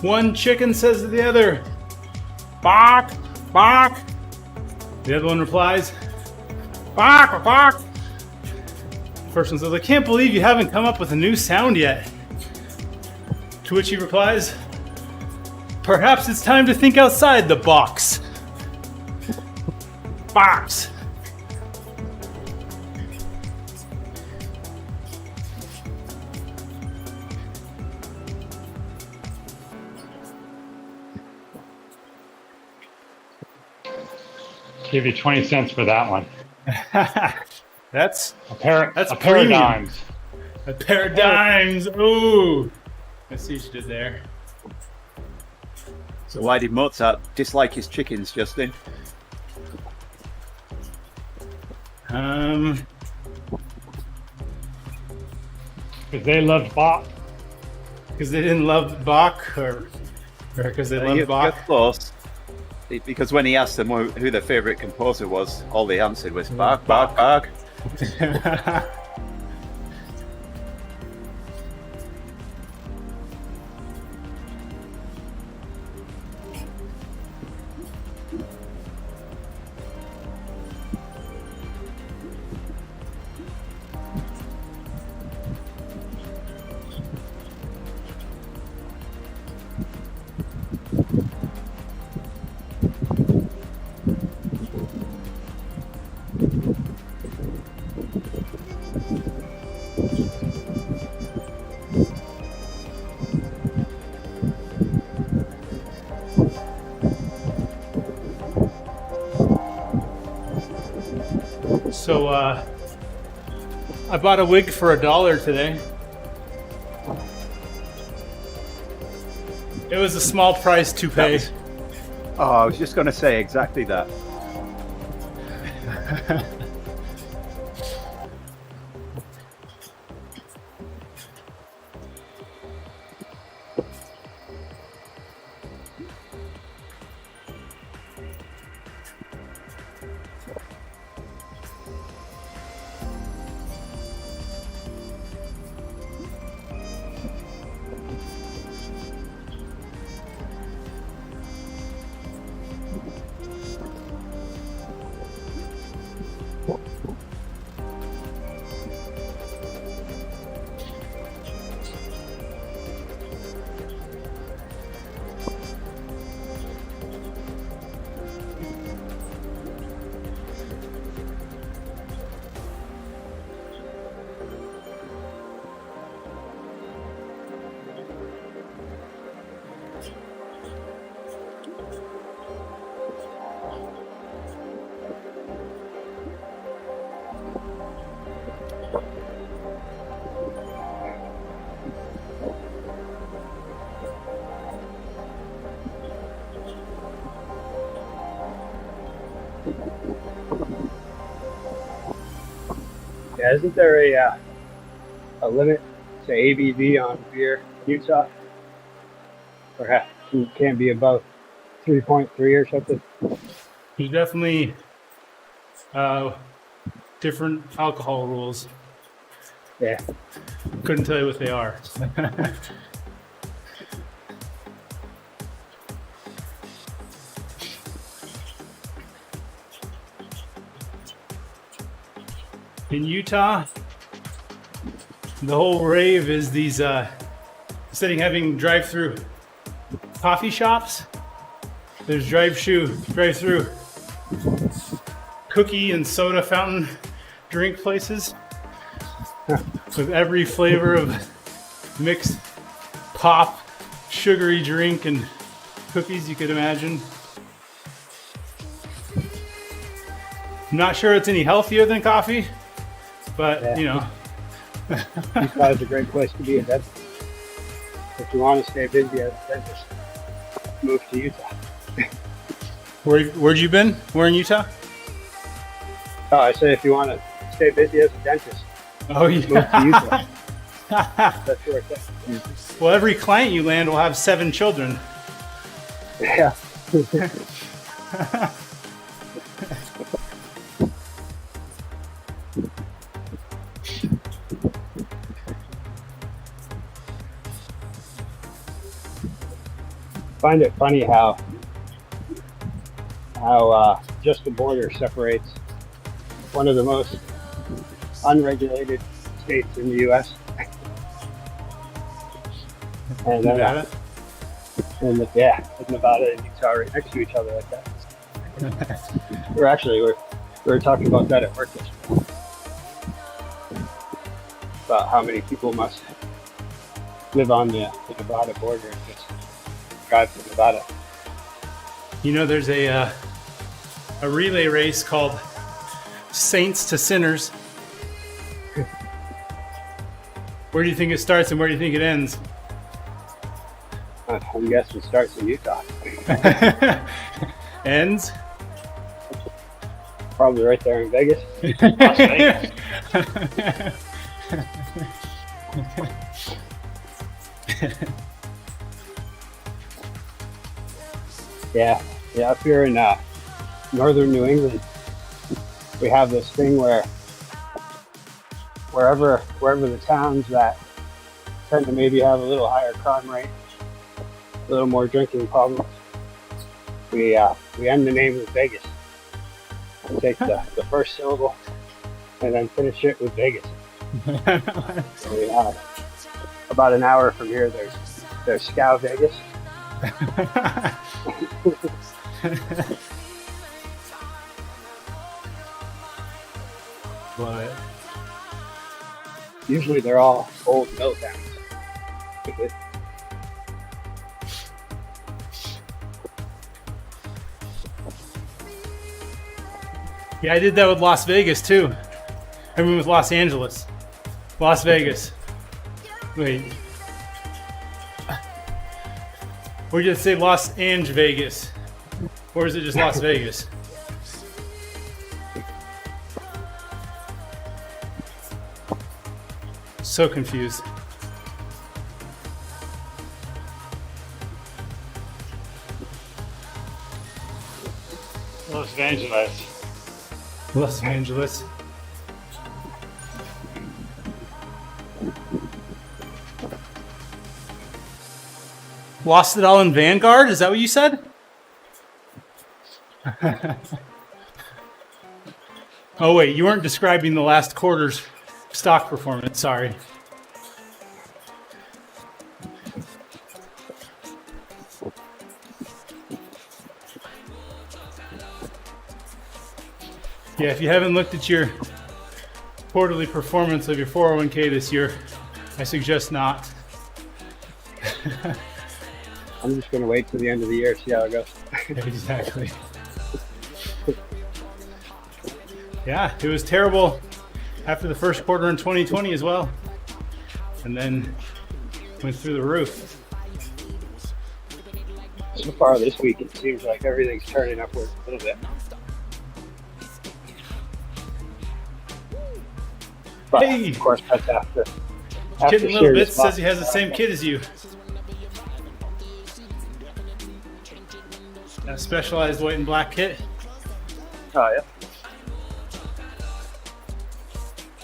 One chicken says to the other, "Bark, bark." The other one replies, "Bark, bark." First one says, "I can't believe you haven't come up with a new sound yet." To which he replies, "Perhaps it's time to think outside the box." Box. Give you 20 cents for that one. That's A pair of premium. dimes. A pair of dimes. Ooh. I see what you did there. So why did Mozart dislike his chickens, Justin? Because they loved Bach. Because they didn't love Bach, or because they loved You're Bach. close. Because when he asked them who their favourite composer was, all they answered was Bach, Bach, Bach. So I bought a wig for $1 today. It was a small price to pay. Oh, I was just going to say exactly that. Yeah, isn't there a limit to ABV on beer in Utah? Or you can't be above 3.3 or something? There's definitely different alcohol rules. Yeah. Couldn't tell you what they are. In Utah, the whole rave is these, instead of having drive-through coffee shops, there's drive-through cookie and soda fountain drink places with every flavor of mixed pop, sugary drink, and cookies you could imagine. I'm not sure it's any healthier than coffee, but Yeah. you know. Utah is a great place to be a dentist. If you want to stay busy as a dentist, move to Utah. Where'd you been? Where in Utah? Oh, I say if you want to stay busy as a dentist, Oh move to yeah. Utah. That's where it's at. Well, every client you land will have 7 children. Yeah. Find it funny how just the border separates one of the most unregulated states in the U.S. and Nevada? and Nevada and Utah are right next to each other like that. we were talking about that at work yesterday. About how many people must live on the Nevada border and just drive to Nevada. You know, there's a relay race called Saints to Sinners. Where do you think it starts and where do you think it ends? I'm guessing it starts in Utah. Ends? Probably right there in Vegas. Las Vegas. Yeah, up here in northern New England, we have this thing where wherever the towns that tend to maybe have a little higher crime rate, a little more drinking problems, we end the name with Vegas. We take the first syllable and then finish it with Vegas. So we about an hour from here, there's Scow Vegas. Love it. Usually they're all old mill towns. Yeah, I did that with Las Vegas too. I mean with Los Angeles. Las Vegas. Wait. Or did it say Los Angeles Vegas? Or is it just Las Vegas? So confused. Los Angeles. Los Angeles. Lost it all in Vanguard? Is that what you said? Oh wait, you weren't describing the last quarter's stock performance, sorry. Yeah, if you haven't looked at your quarterly performance of your 401k this year, I suggest not. I'm just going to wait till the end of the year, see how it goes. Exactly. Yeah, it was terrible after the first quarter in 2020 as well. And then went through the roof. So far this week, it seems like everything's turning upward a little bit. But Hey! of course, that's after Kitten Little serious Bits says he loss. has the same kid as you. A specialized white and black kit. Oh, yeah.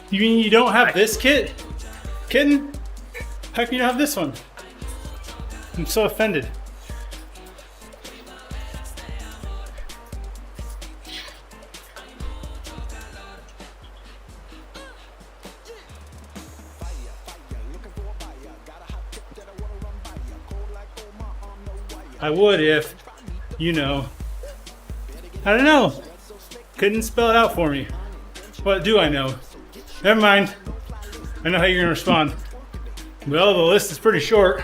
You mean you don't have this kit? Kitten? How can you not have this one? I'm so offended. I would if, you know, I don't know. Couldn't spell it out for me. What do I know? Never mind. I know how you're gonna respond. Well, the list is pretty short.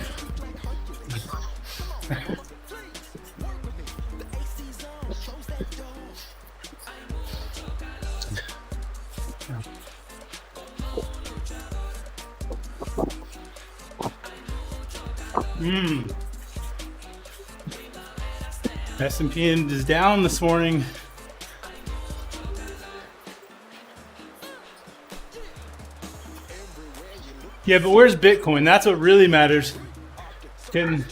S&P is down this morning. Yeah, but where's Bitcoin? That's what really matters. Getting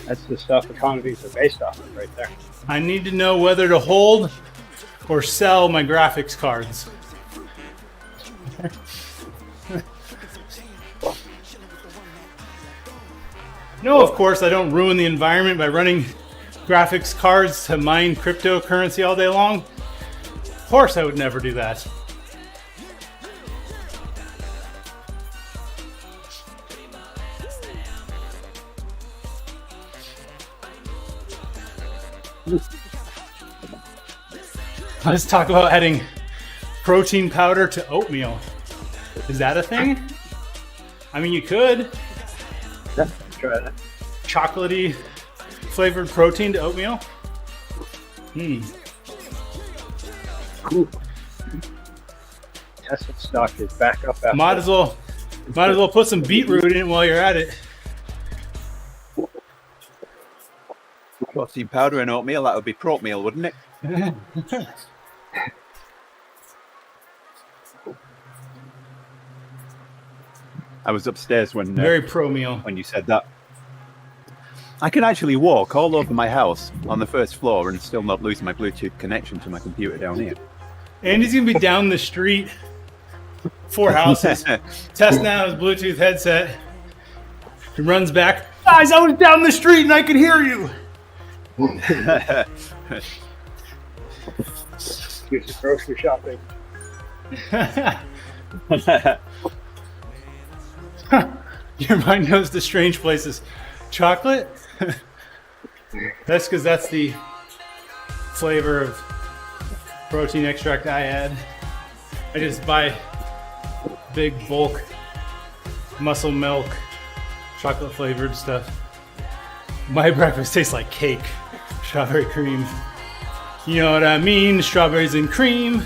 That's the stuff economies are based off of right there. I need to know whether to hold or sell my graphics cards. No, of course, I don't ruin the environment by running graphics cards to mine cryptocurrency all day long. Of course, I would never do that. Let's talk about adding protein powder to oatmeal. Is that a thing? I mean, you could. Yeah, try that. Chocolatey flavored protein to oatmeal. Ooh. Tesla stock is back up after Might as well put some beetroot in it while you're at it. Protein powder and oatmeal, that would be protemeal, wouldn't it? I was upstairs when Very pro meal. when you said that. I can actually walk all over my house on the first floor and still not lose my Bluetooth connection to my computer down here. And he's gonna be down the street, 4 houses, testing out his Bluetooth headset. He runs back. Guys, I was down the street and I could hear you. do some grocery shopping. Your mind knows the strange places. Chocolate? That's because that's the flavor of protein extract I add. I just buy big bulk muscle milk, chocolate flavored stuff. My breakfast tastes like cake. Strawberry cream. You know what I mean? Strawberries and cream.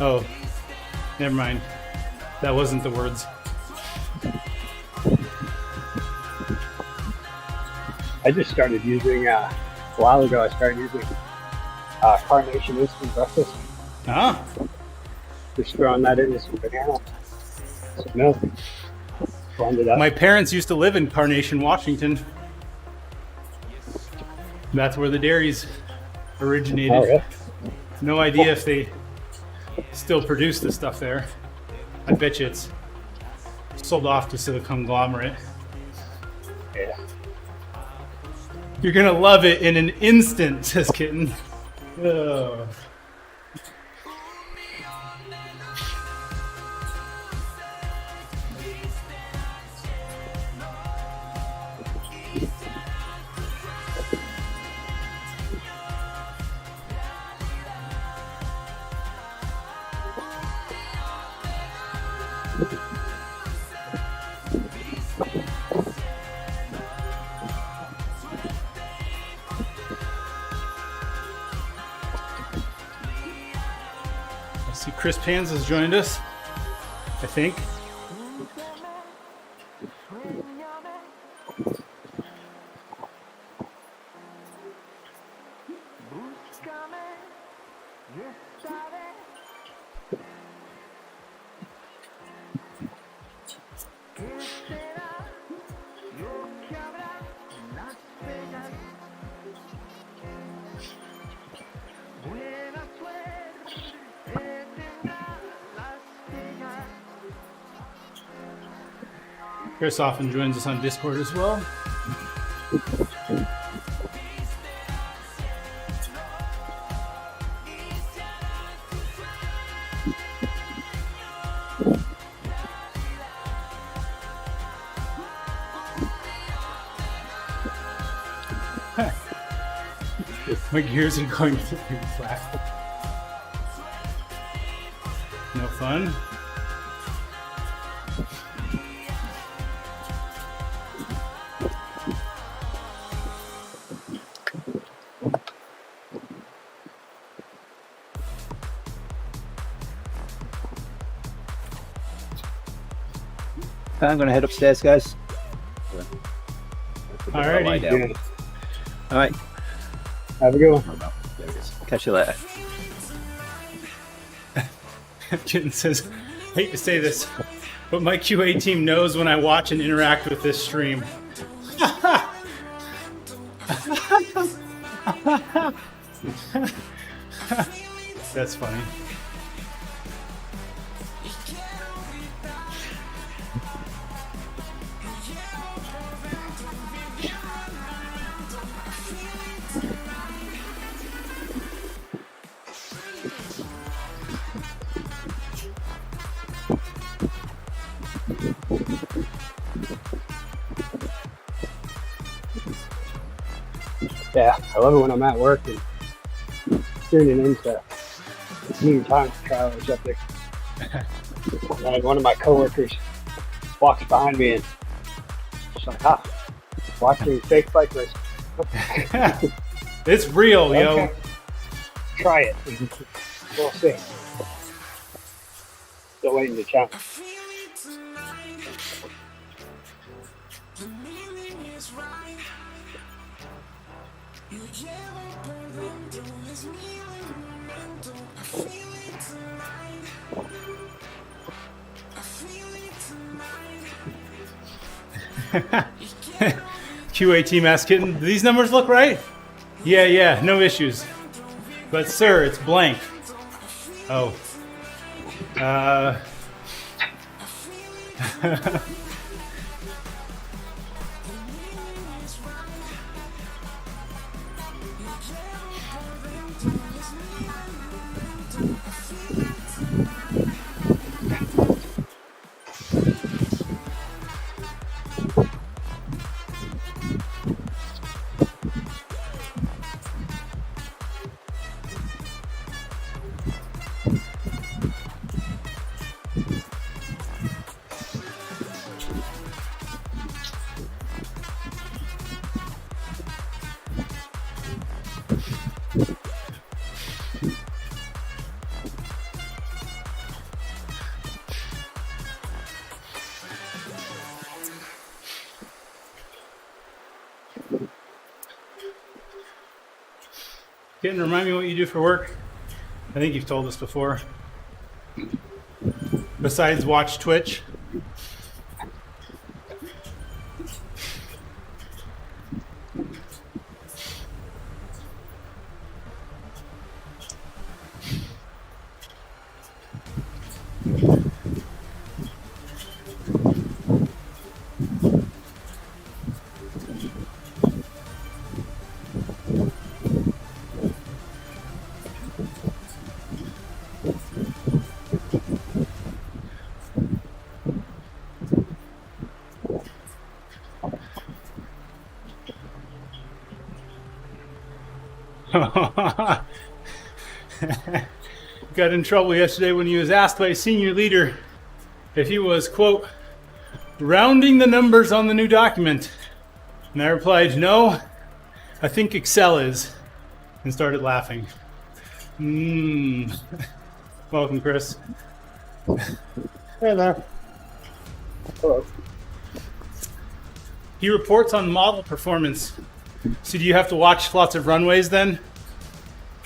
Oh, never mind. That wasn't the words. I just started using, a while ago, I started using Carnation Instant Breakfast. Ah, Just throwing that into some banana, some milk, blend it up. my parents used to live in Carnation, Washington. That's where the dairies originated. Oh, yeah. No idea if they still produce the stuff there. I bet you it's sold off to the conglomerate. Yeah. You're gonna love it in an instant, says Kitten. Ugh. I see Chris Pans has joined us, I think. Chris often joins us on Discord as well. My gears are going pretty fast. No fun. I'm gonna head upstairs, guys. Alrighty. Lie down. Yeah. All right. Have a good one. Oh, no. There it is. Catch you later. Kitten says, hate to say this, but my QA team knows when I watch and interact with this stream. That's funny. Yeah, I love it when I'm at work and tuning into New York Times travelers up there. And one of my coworkers walks behind me and she's like, watching fake bike race. It's real, yo. Okay. Try it. We'll see. Still waiting to challenge. QA team asked Kitten, do these numbers look right? Yeah, no issues. But sir, it's blank. Oh. Kitten, remind me what you do for work. I think you've told us before. Besides watch Twitch. Got in trouble yesterday when he was asked by a senior leader if he was, quote, rounding the numbers on the new document. And I replied, no, I think Excel is, and started laughing. Welcome, Chris. Hey there. Hello. He reports on model performance. So do you have to watch lots of runways then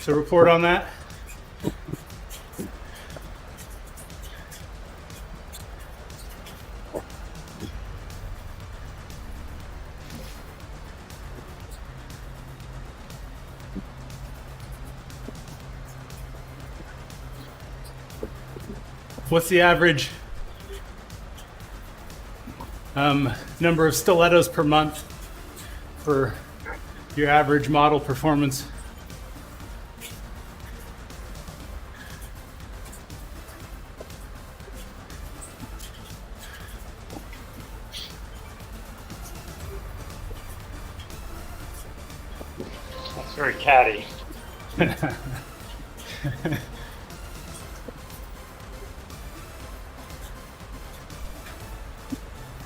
to report on that? What's the average number of stilettos per month for your average model performance? That's very catty.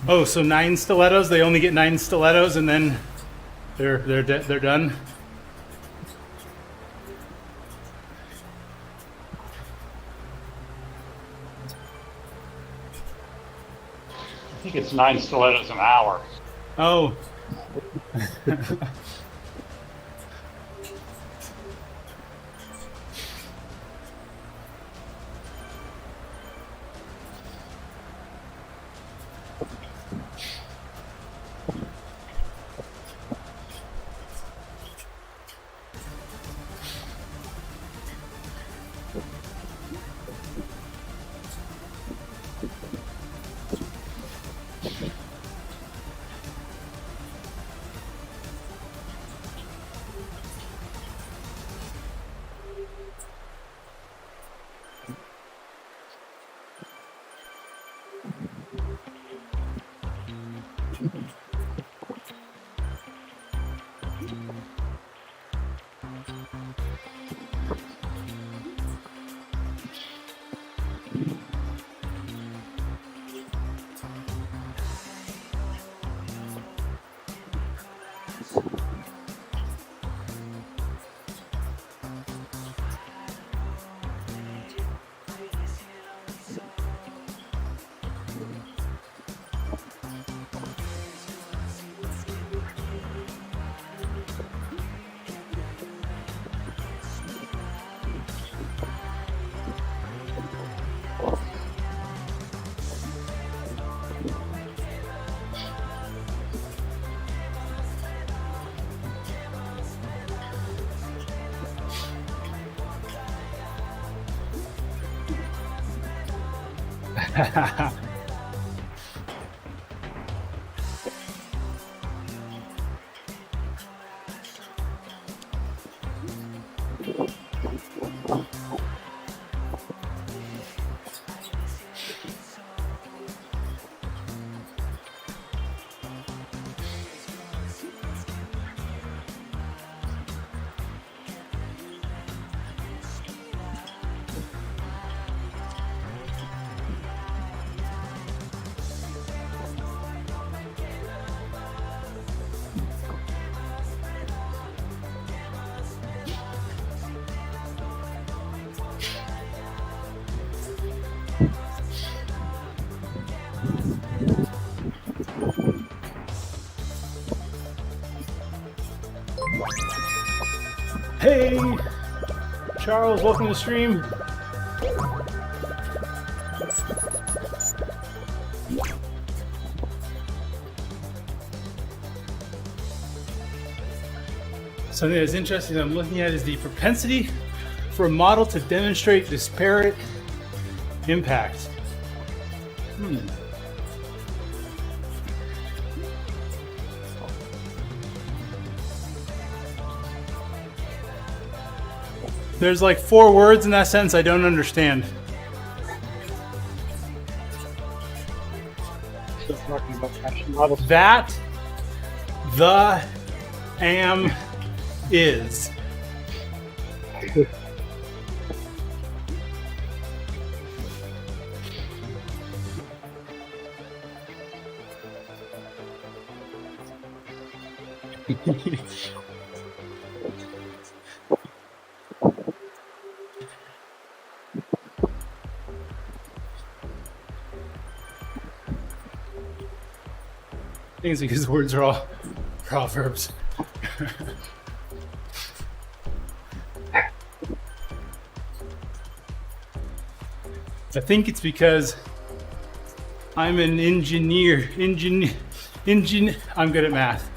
Oh, so 9 stilettos? They only get 9 stilettos and then they're done? I think it's 9 stilettos an hour. Oh. Charles, welcome to the stream. Something that's interesting I'm looking at is the propensity for a model to demonstrate disparate impact. There's like 4 words in that sentence I don't understand. Still talking about fashion models. That, the, am, is. I think it's because the words are all proverbs. I think it's because I'm an engineer. I'm good at math.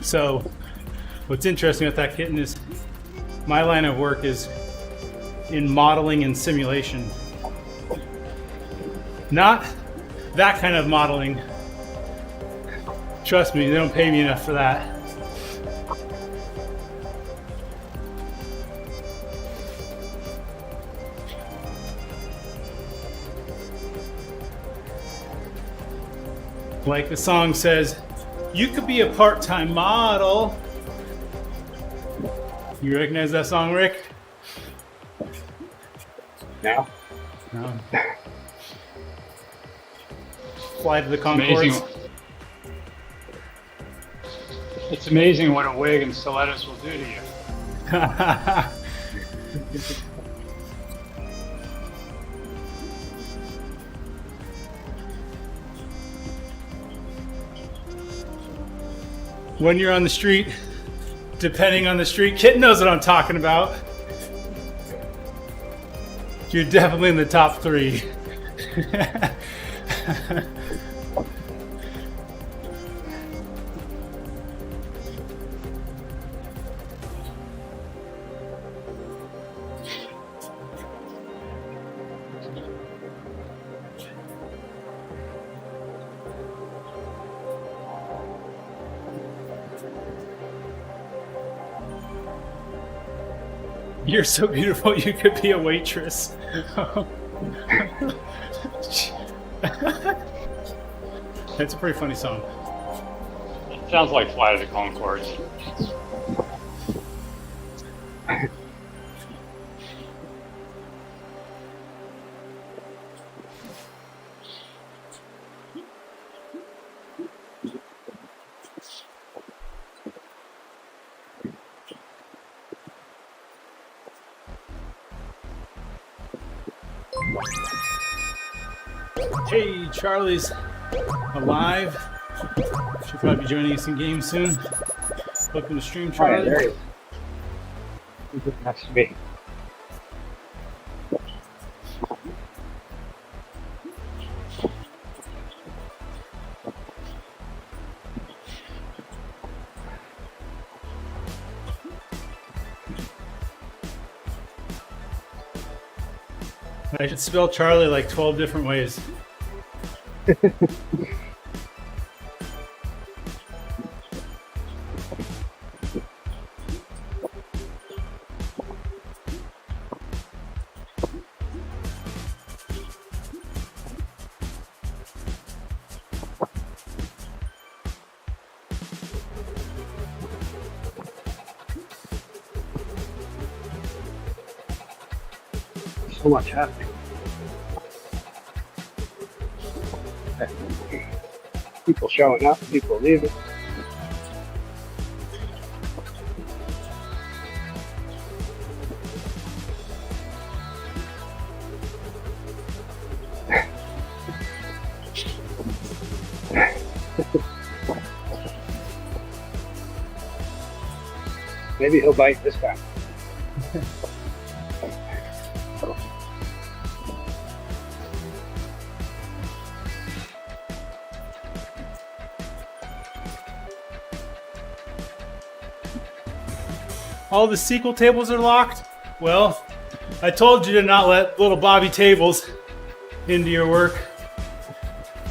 So what's interesting about that kitten is my line of work is in modeling and simulation. Not that kind of modeling. Trust me, they don't pay me enough for that. Like the song says, you could be a part-time model. You recognize that song, Rick? Now? No. Fly to the Concords. It's amazing what a wig and stilettos will do to you. When you're on the street, depending on the street, Kit knows what I'm talking about. You're definitely in the top 3. You're so beautiful, you could be a waitress. That's a pretty funny song. It sounds like Fly to the Concords. Hey, Charlie's alive. Should probably be joining us in game soon. Welcome to stream, All right, Charlie. there he is. Has to be. I should spell Charlie like 12 different ways. so much happening. People showing up, people leaving. Maybe he'll bite this time. All the sequel tables are locked? Well, I told you to not let little Bobby Tables into your work.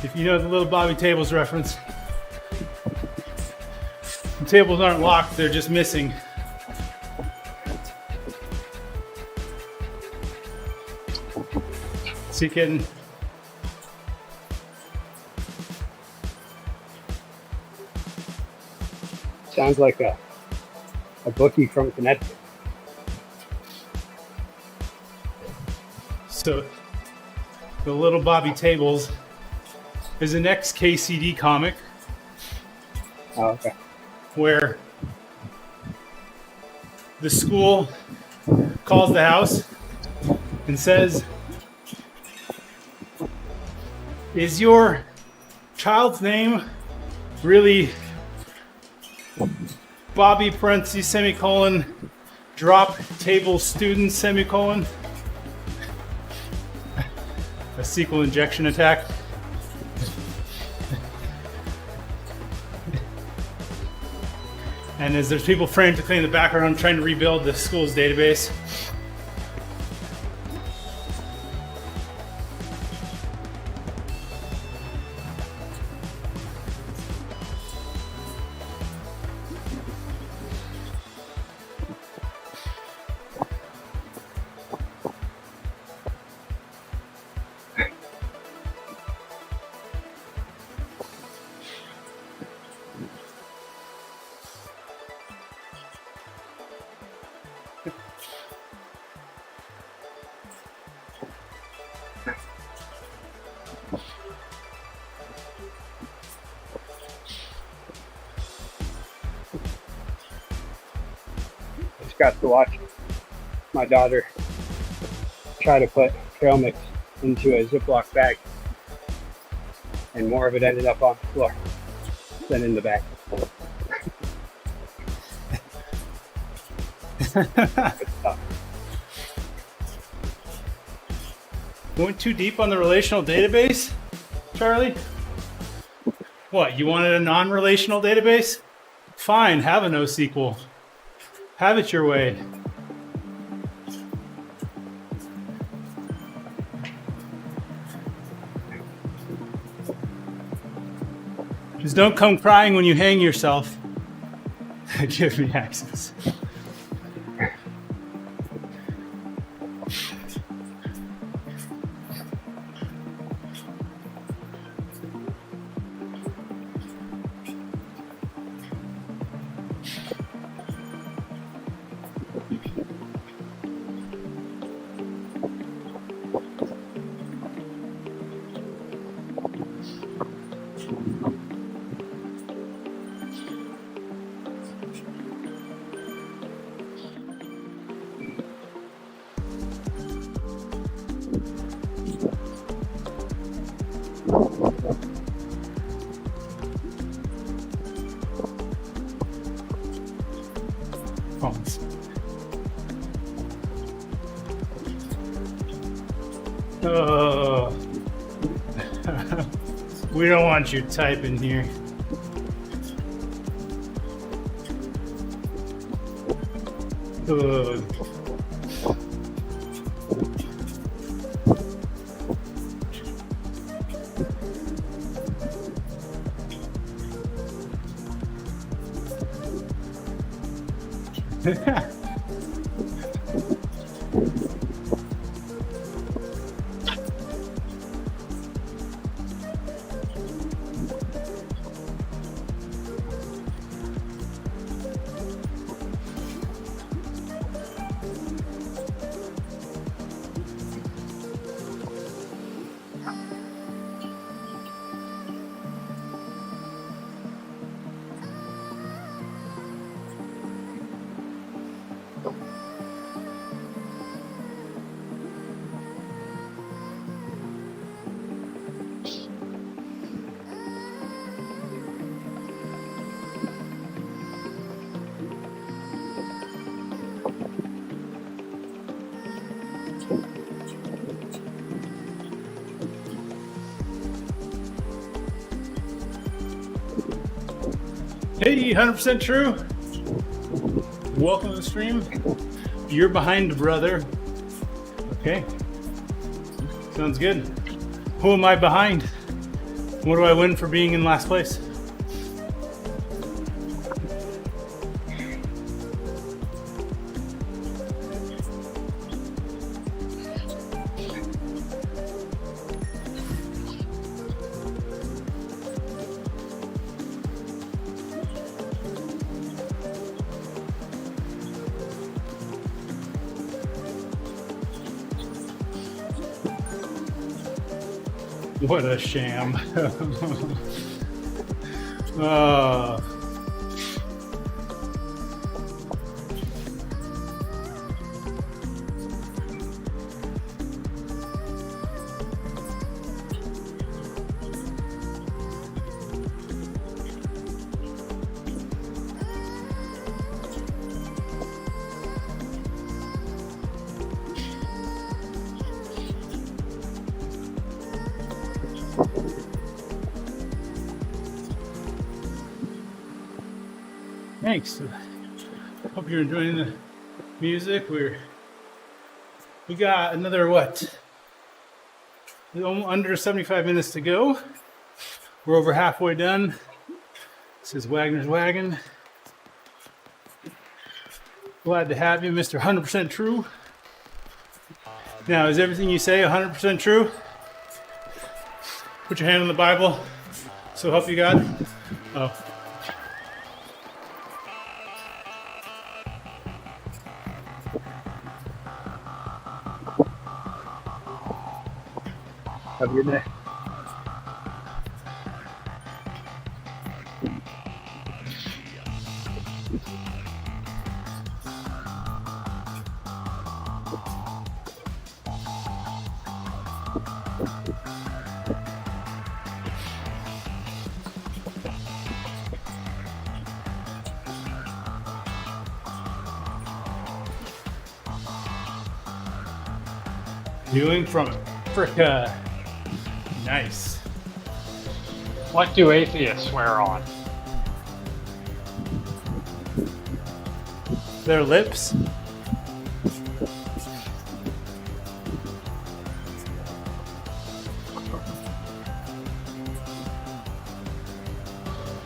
If you know the little Bobby Tables reference. The tables aren't locked, they're just missing. See, kitten? Sounds like a bookie from Connecticut. So, the little Bobby Tables is an ex-KCD comic Oh, okay. where the school calls the house and says, "Is your child's name really Bobby parentheses semicolon drop table student semicolon?" A SQL injection attack. And as there's people frantically in the background trying to rebuild the school's database. Just got to watch my daughter try to put trail mix into a Ziploc bag, and more of it ended up on the floor than in the bag. Good stuff. Went too deep on the relational database, Charlie? What, you wanted a non-relational database? Fine, have a NoSQL. Have it your way. Just don't come crying when you hang yourself. Give me access. Phones. Oh. We don't want you typing here. Ugh. Hey, 100% true. Welcome to the stream. You're behind, brother. Okay. Sounds good. Who am I behind? What do I win for being in last place? What a sham. Oh. Thanks. Hope you're enjoying the music. We got another under 75 minutes to go. We're over halfway done. This is Wagner's Wagon. Glad to have you, Mr. 100% True. Now, is everything you say 100% true? Put your hand on the Bible. So help you God. Oh. Have a good day. Viewing from Africa. Nice. What do atheists swear on? Their lips.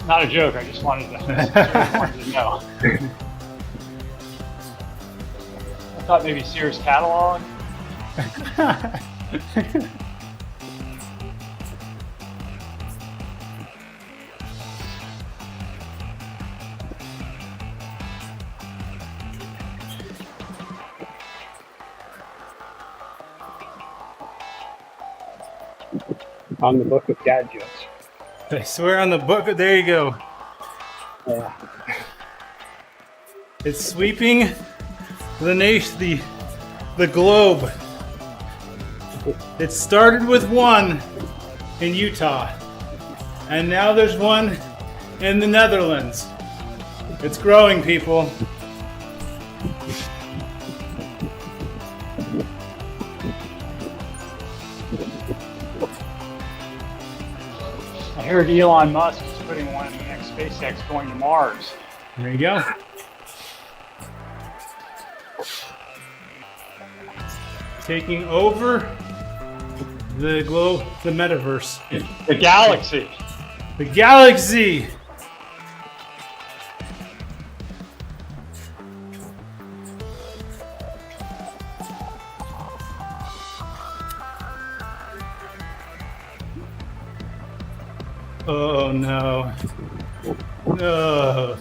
Not a joke. I just wanted to know. I thought maybe Sears catalog. On the book of dad jokes. I swear on the book. There you go. Yeah. It's sweeping the nation, the globe. It started with one in Utah, and now there's one in the Netherlands. It's growing, people. I heard Elon Musk is putting one in the next SpaceX going to Mars. There you go. Taking over the globe, the metaverse, The galaxy. the galaxy. Oh no. No.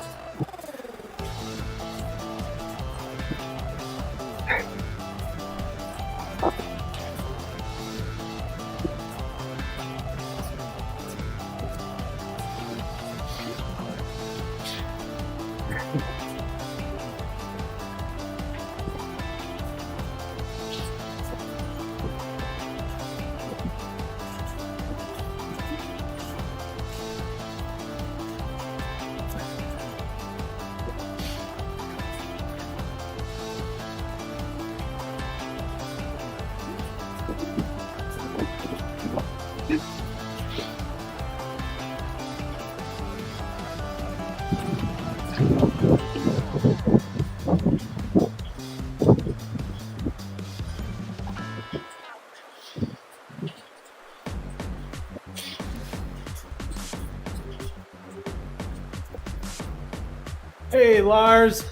Hey, Lars.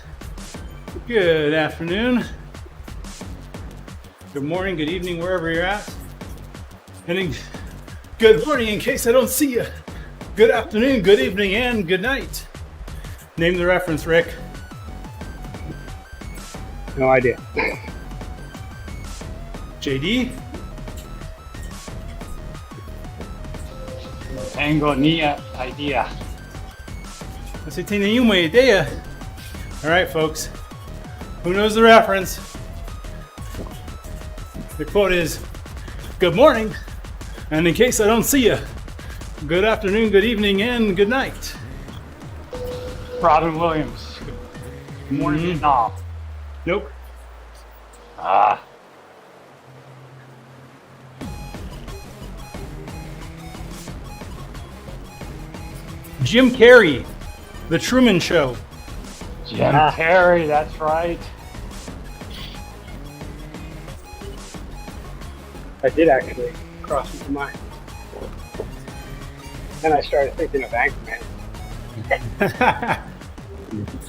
Good afternoon. Good morning, good evening, wherever you're at. And good morning in case I don't see you. Good afternoon, good evening, and good night. Name the reference, Rick. No idea. JD? Tengo ni idea. Você tem nenhuma ideia? All right, folks. Who knows the reference? The quote is, good morning, and in case I don't see you, good afternoon, good evening, and good night. Robin Williams. Good morning, Vietnam. Nope. Ah. Jim Carrey, The Truman Show. Jim Carrey, that's right. I did actually cross into mind. Then I started thinking of Anchorman.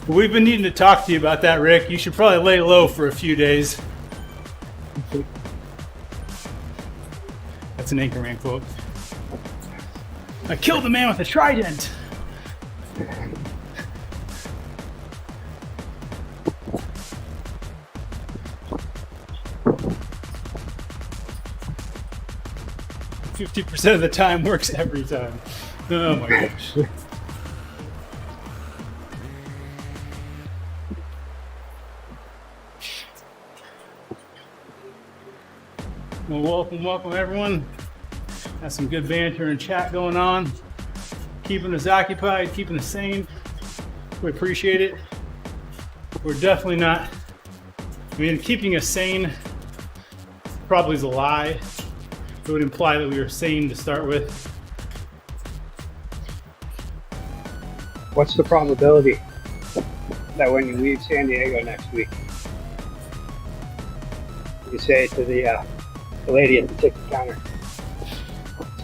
We've been needing to talk to you about that, Rick. You should probably lay low for a few days. That's an Anchorman quote. I killed a man with a trident. "50% of the time works every time." Oh my gosh. Well, welcome everyone. Got some good banter and chat going on. Keeping us occupied, keeping us sane. We appreciate it. We're definitely not, keeping us sane probably is a lie. It would imply that we were sane to start with. What's the probability that when you leave San Diego next week, you say to the lady at the ticket counter,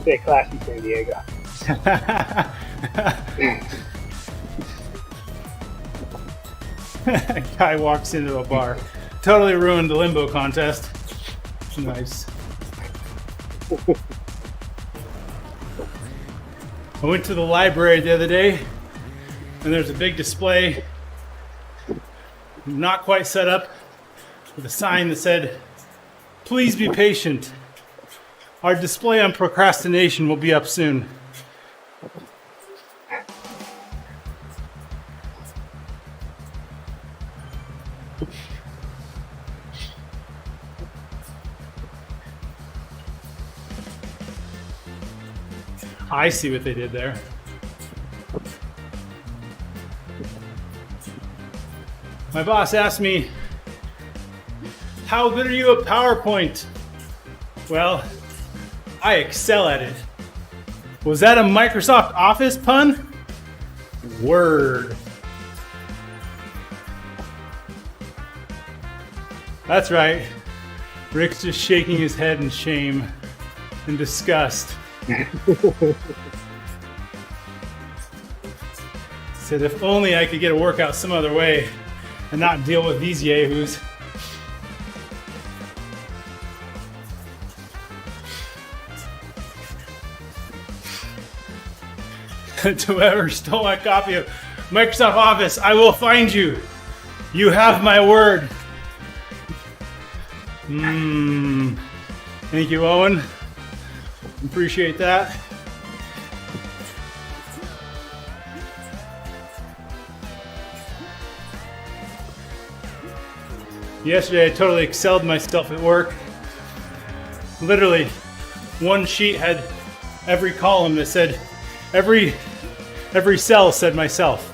"Stay classy, San Diego." Guy walks into a bar. Totally ruined the limbo contest. Nice. I went to the library the other day, and there's a big display, not quite set up, with a sign that said, "Please be patient. Our display on procrastination will be up soon." I see what they did there. My boss asked me, "How good are you at PowerPoint?" Well, I excel at it. Was that a Microsoft Office pun? Word. That's right. Rick's just shaking his head in shame and disgust. Said if only I could get a workout some other way and not deal with these yahoos. To whoever stole my copy of Microsoft Office, I will find you. You have my word. Thank you, Owen. Appreciate that. Yesterday, I totally excelled myself at work. Literally, one sheet had every column that said, every cell said myself.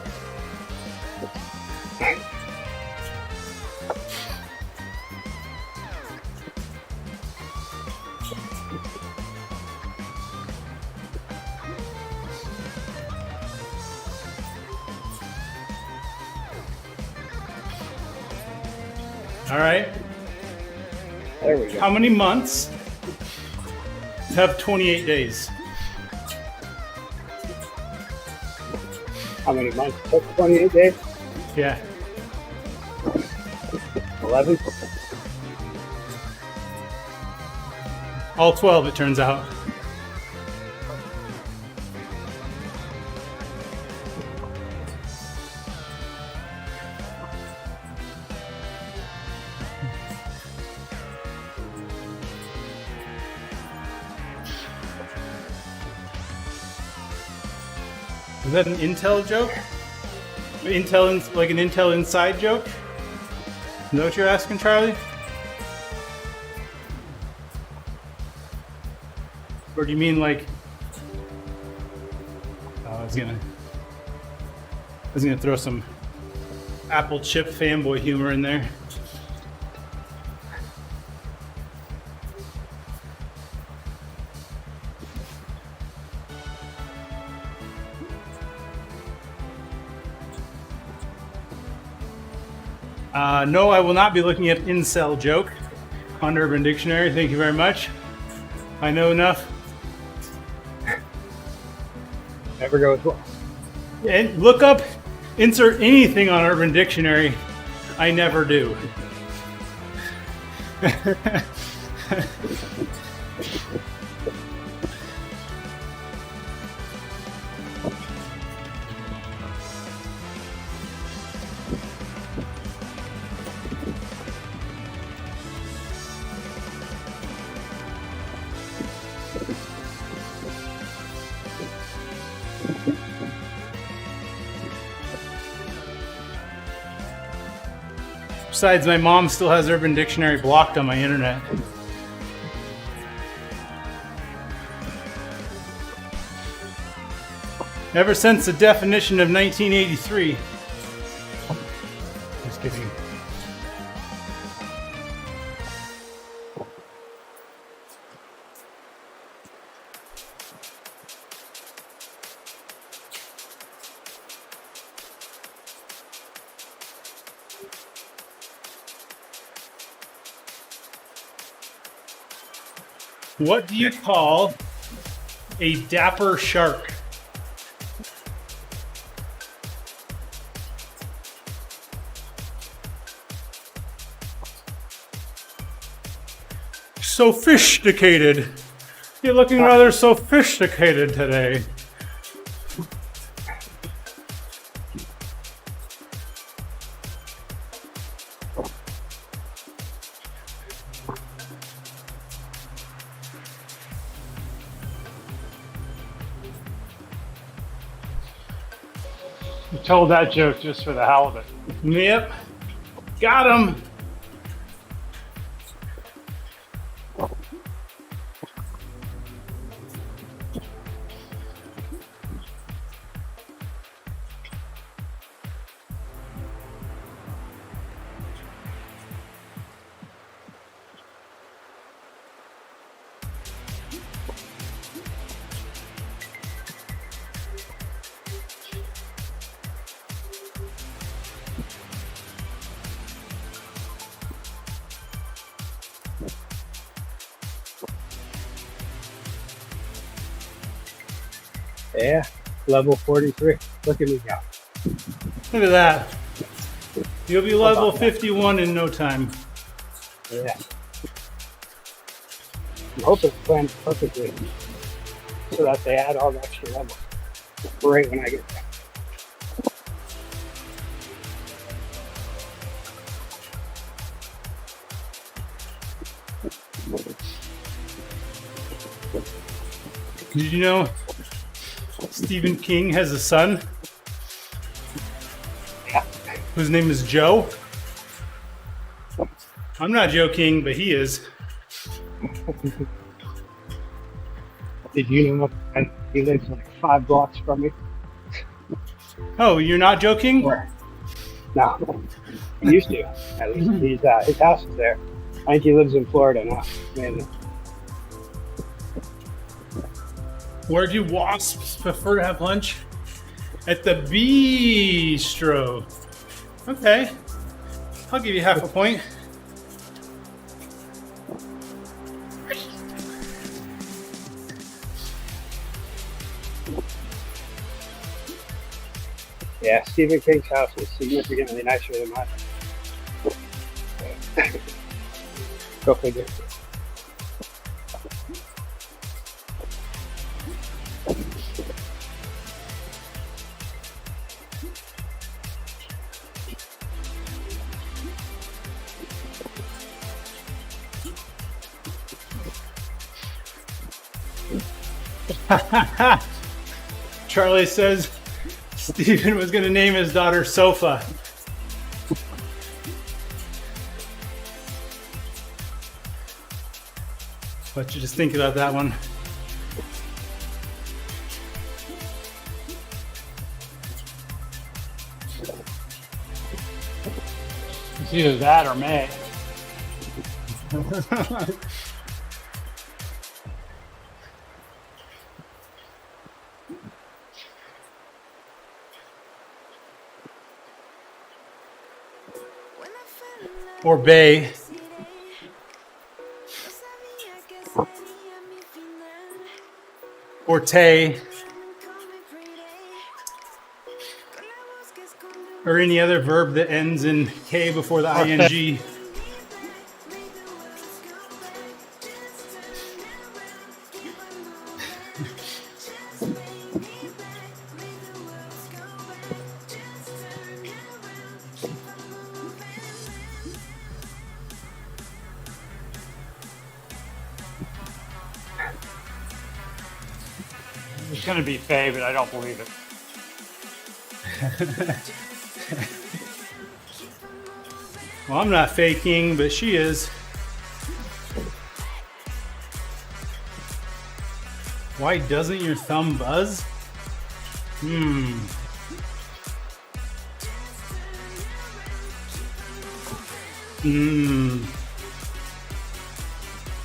All right. There we go. How many months have 28 days? How many months took 28 days? Yeah. 11. All 12, it turns out. Is that an Intel joke? Like an Intel inside joke? Is that what you're asking, Charlie? Or do you mean like? Oh, I was gonna throw some Apple chip fanboy humor in there. No, I will not be looking at incel joke on Urban Dictionary. Thank you very much. I know enough. Never goes well. And look up, insert anything on Urban Dictionary. I never do. Besides, my mom still has Urban Dictionary blocked on my internet. Ever since the definition of 1983. Just kidding. What do you call a dapper shark? Sophisticated. You're looking rather sophisticated today. You told that joke just for the hell of it. Yep. Got him. Yeah, level 43. Look at me go. Look at that. You'll be level 51 in no time. Yeah. I'm hoping it's planned perfectly so that they add all the extra levels right when I get there. Did you know Stephen King has a son whose name is Joe? I'm not Joe King, but he is. Did you know he lives like 5 blocks from me? Oh, you're not Joe King? Where? No, he used to. At least his house is there. I think he lives in Florida now. Man, Where do wasps prefer to have lunch? At the bistro. Okay. I'll give you half a point. Yeah, Stephen King's house is significantly nicer than mine. Go figure. Charlie says Stephen was going to name his daughter Sofa. What you just think about that one? It's either that or May. Or Bay. Or Tay. Or any other verb that ends in K before the ing. It's going to be Faye, but I don't believe it. Well, I'm not faking, but she is. Why doesn't your thumb buzz?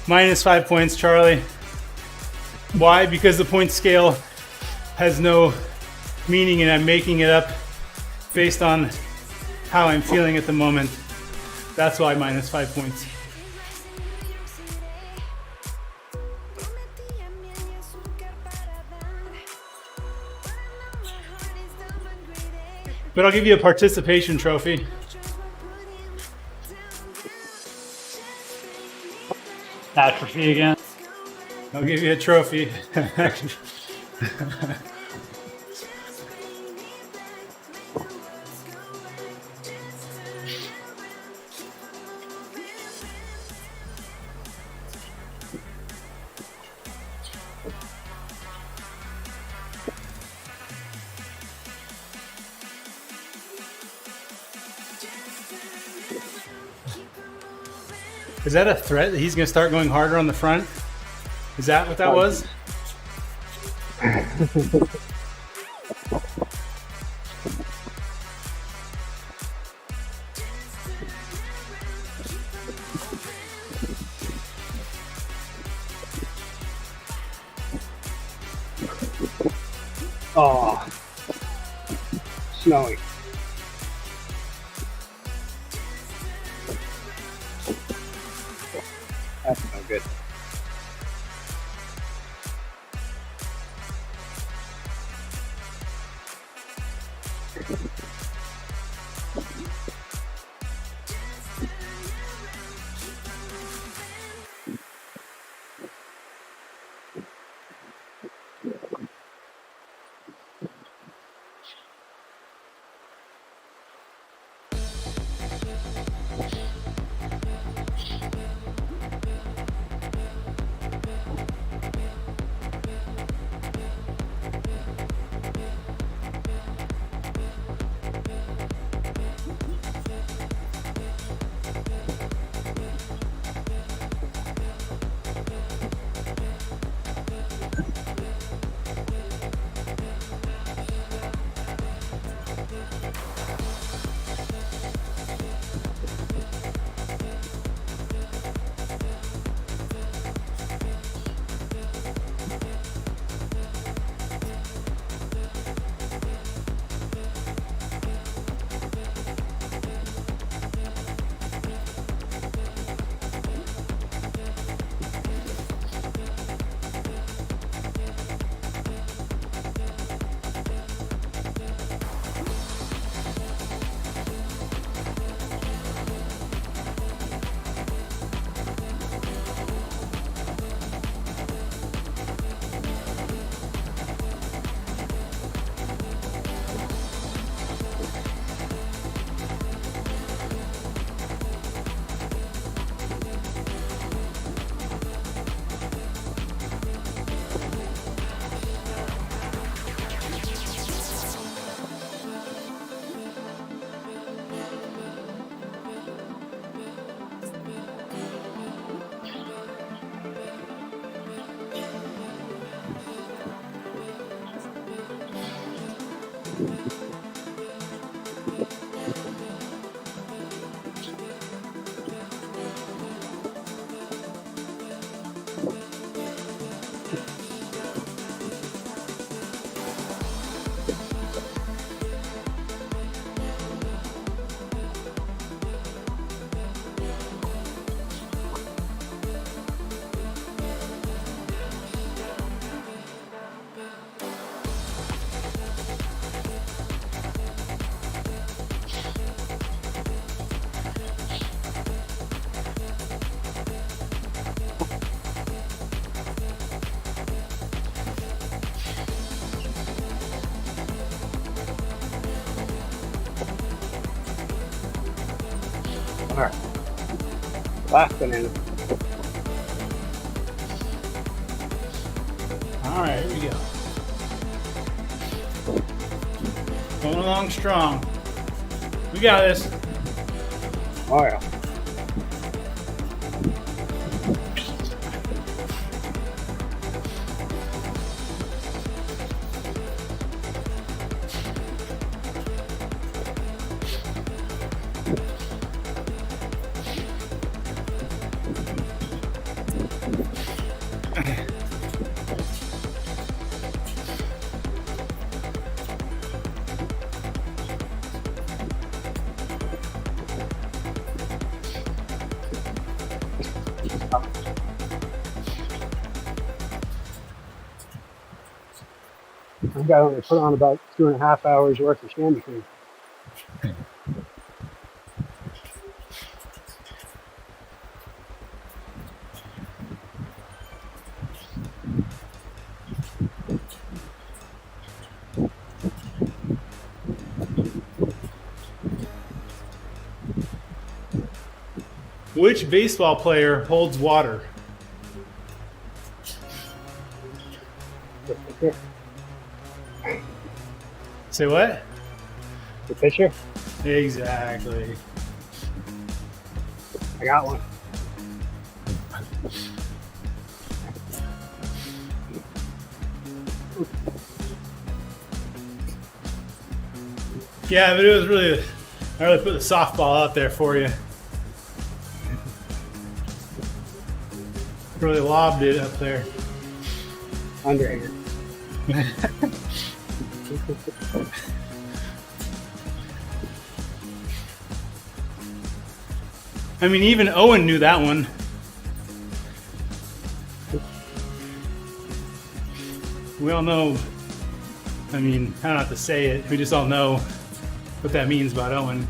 -5 points, Charlie. Why? Because the point scale has no meaning and I'm making it up based on how I'm feeling at the moment. That's why -5 points. But I'll give you a participation trophy. Atrophy again. I'll give you a trophy. Is that a threat that he's going to start going harder on the front? Is that what that was? Oh, snowing. That's no good. All right. Last banana. All right, here we go. Going along strong. We got this. Oh yeah. I think I only put on about 2.5 hours worth of stand machine. Which baseball player holds water? The pitcher. Say what? The pitcher. Exactly. I got one. Yeah, but it was really, I really put the softball out there for you. Really lobbed it up there. Underhand. I mean, even Owen knew that one. We all know, I mean, I don't have to say it, we just all know what that means about Owen.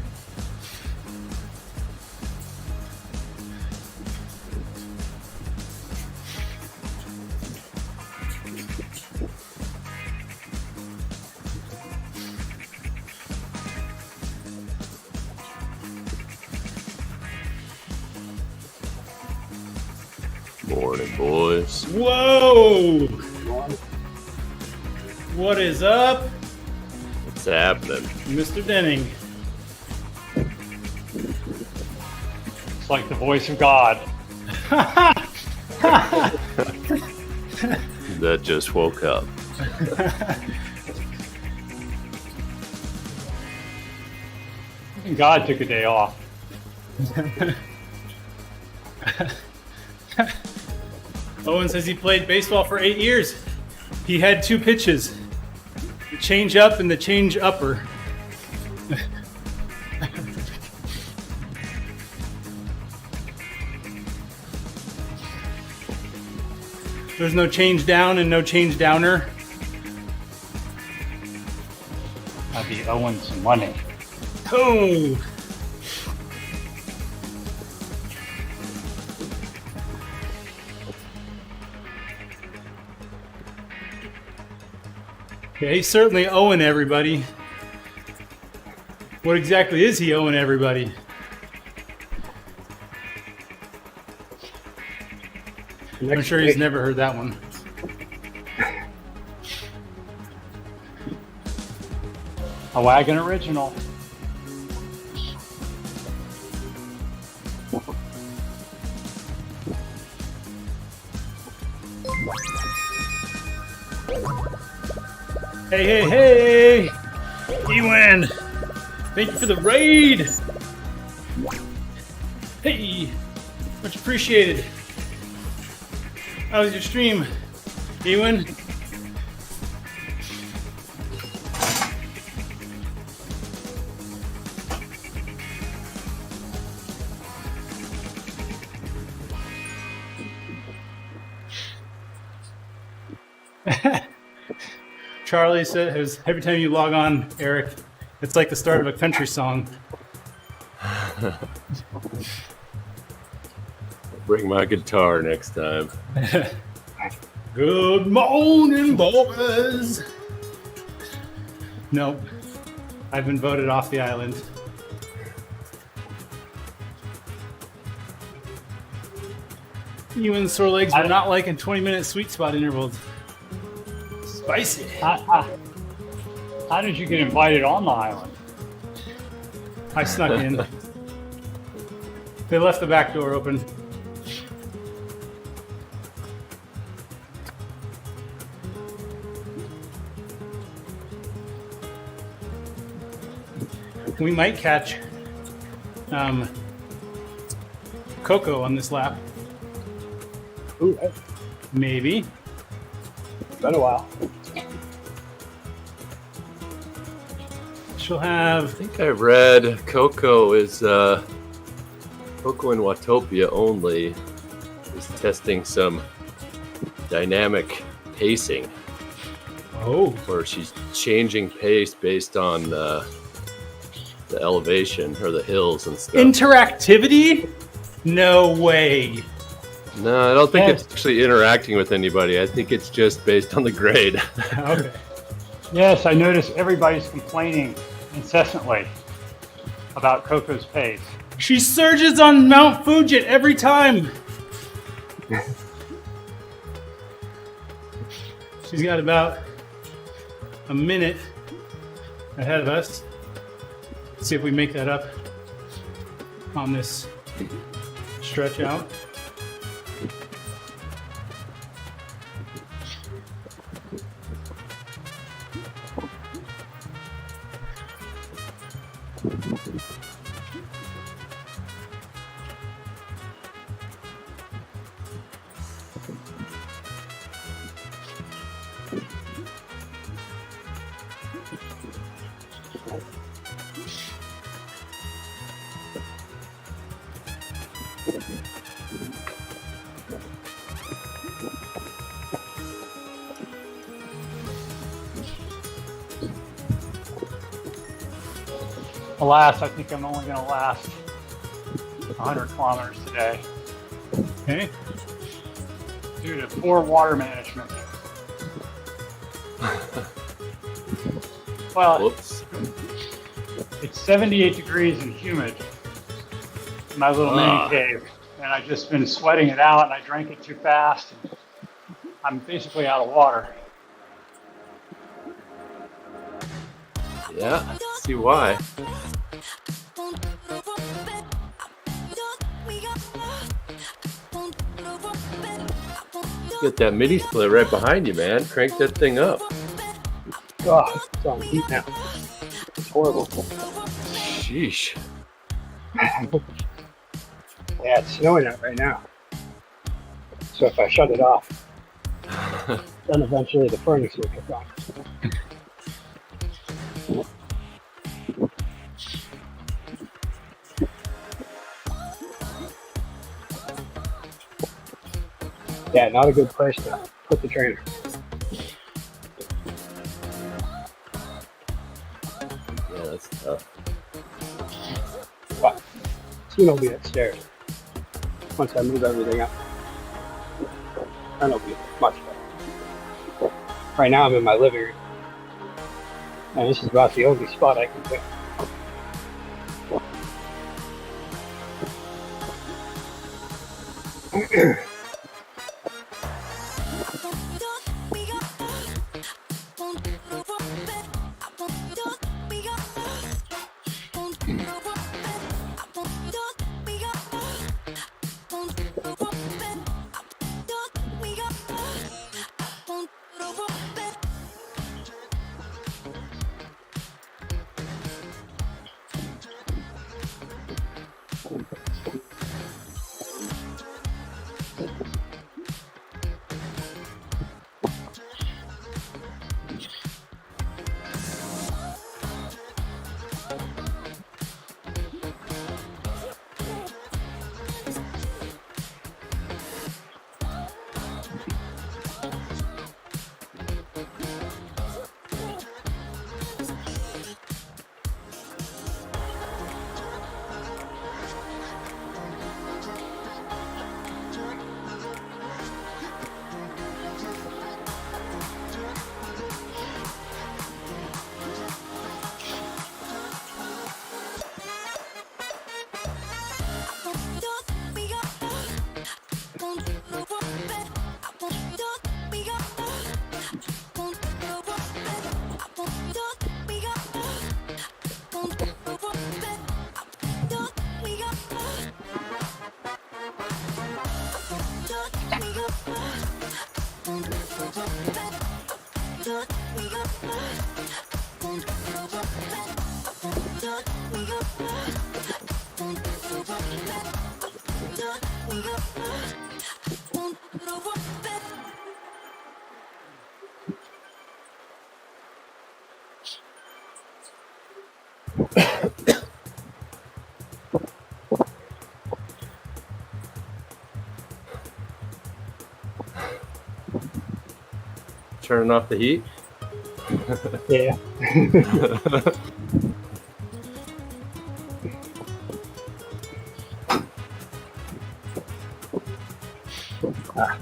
Morning, boys. Whoa! What is up, What's happening? Mr. Denning? It's like the voice of God. That just woke up. And God took a day off. Owen says he played baseball for 8 years. He had 2 pitches, the change up and the change upper. There's no change down and no change downer. I'd be owing some money. Oh! Yeah, he's certainly owing everybody. What exactly is he owing everybody? I'm sure he's never heard that one. A Wagon original. Hey, hey, hey! Ewan, thank you for the raid. Hey, much appreciated. How was your stream, Ewan? Charlie said, every time you log on, Eric, it's like the start of a country song. Bring my guitar next time. Good morning, boys. Nope. I've been voted off the island. Ewan's sore legs are not liking 20-minute sweet spot intervals. Spicy. How did you get invited on the island? I snuck in. They left the back door open. We might catch Coco on this lap. Ooh, Maybe. it's been a while. She'll have. I think I read Coco is Coco in Watopia only is testing some dynamic pacing, Oh. where she's changing pace based on the elevation or the hills and stuff. Interactivity? No way. No, I don't think Yes. it's actually interacting with anybody. I think it's just based on the grade. Okay. Yes, I noticed everybody's complaining incessantly about Coco's pace. She surges on Mount Fujit every time. She's got about a minute ahead of us. Let's see if we make that up on this stretch out. Alas, I think I'm only going to last 100 kilometers today Okay. due to poor water management. Well, Whoops. it's 78 degrees and humid in my little Ah. mini cave, and I've just been sweating it out, and I drank it too fast. I'm basically out of water. Yeah, see why. Get that mini split right behind you, man. Crank that thing up. Oh, it's on heat now. It's horrible. Sheesh. Yeah, it's snowing out right now. So if I shut it off, then eventually the furnace will kick on. Yeah, not a good place to put the trainer. Yeah, that's tough. But soon I'll be upstairs. Once I move everything up, then it'll be much better. Right now I'm in my living room, and this is about the only spot I can pick. Turning off the heat. Yeah.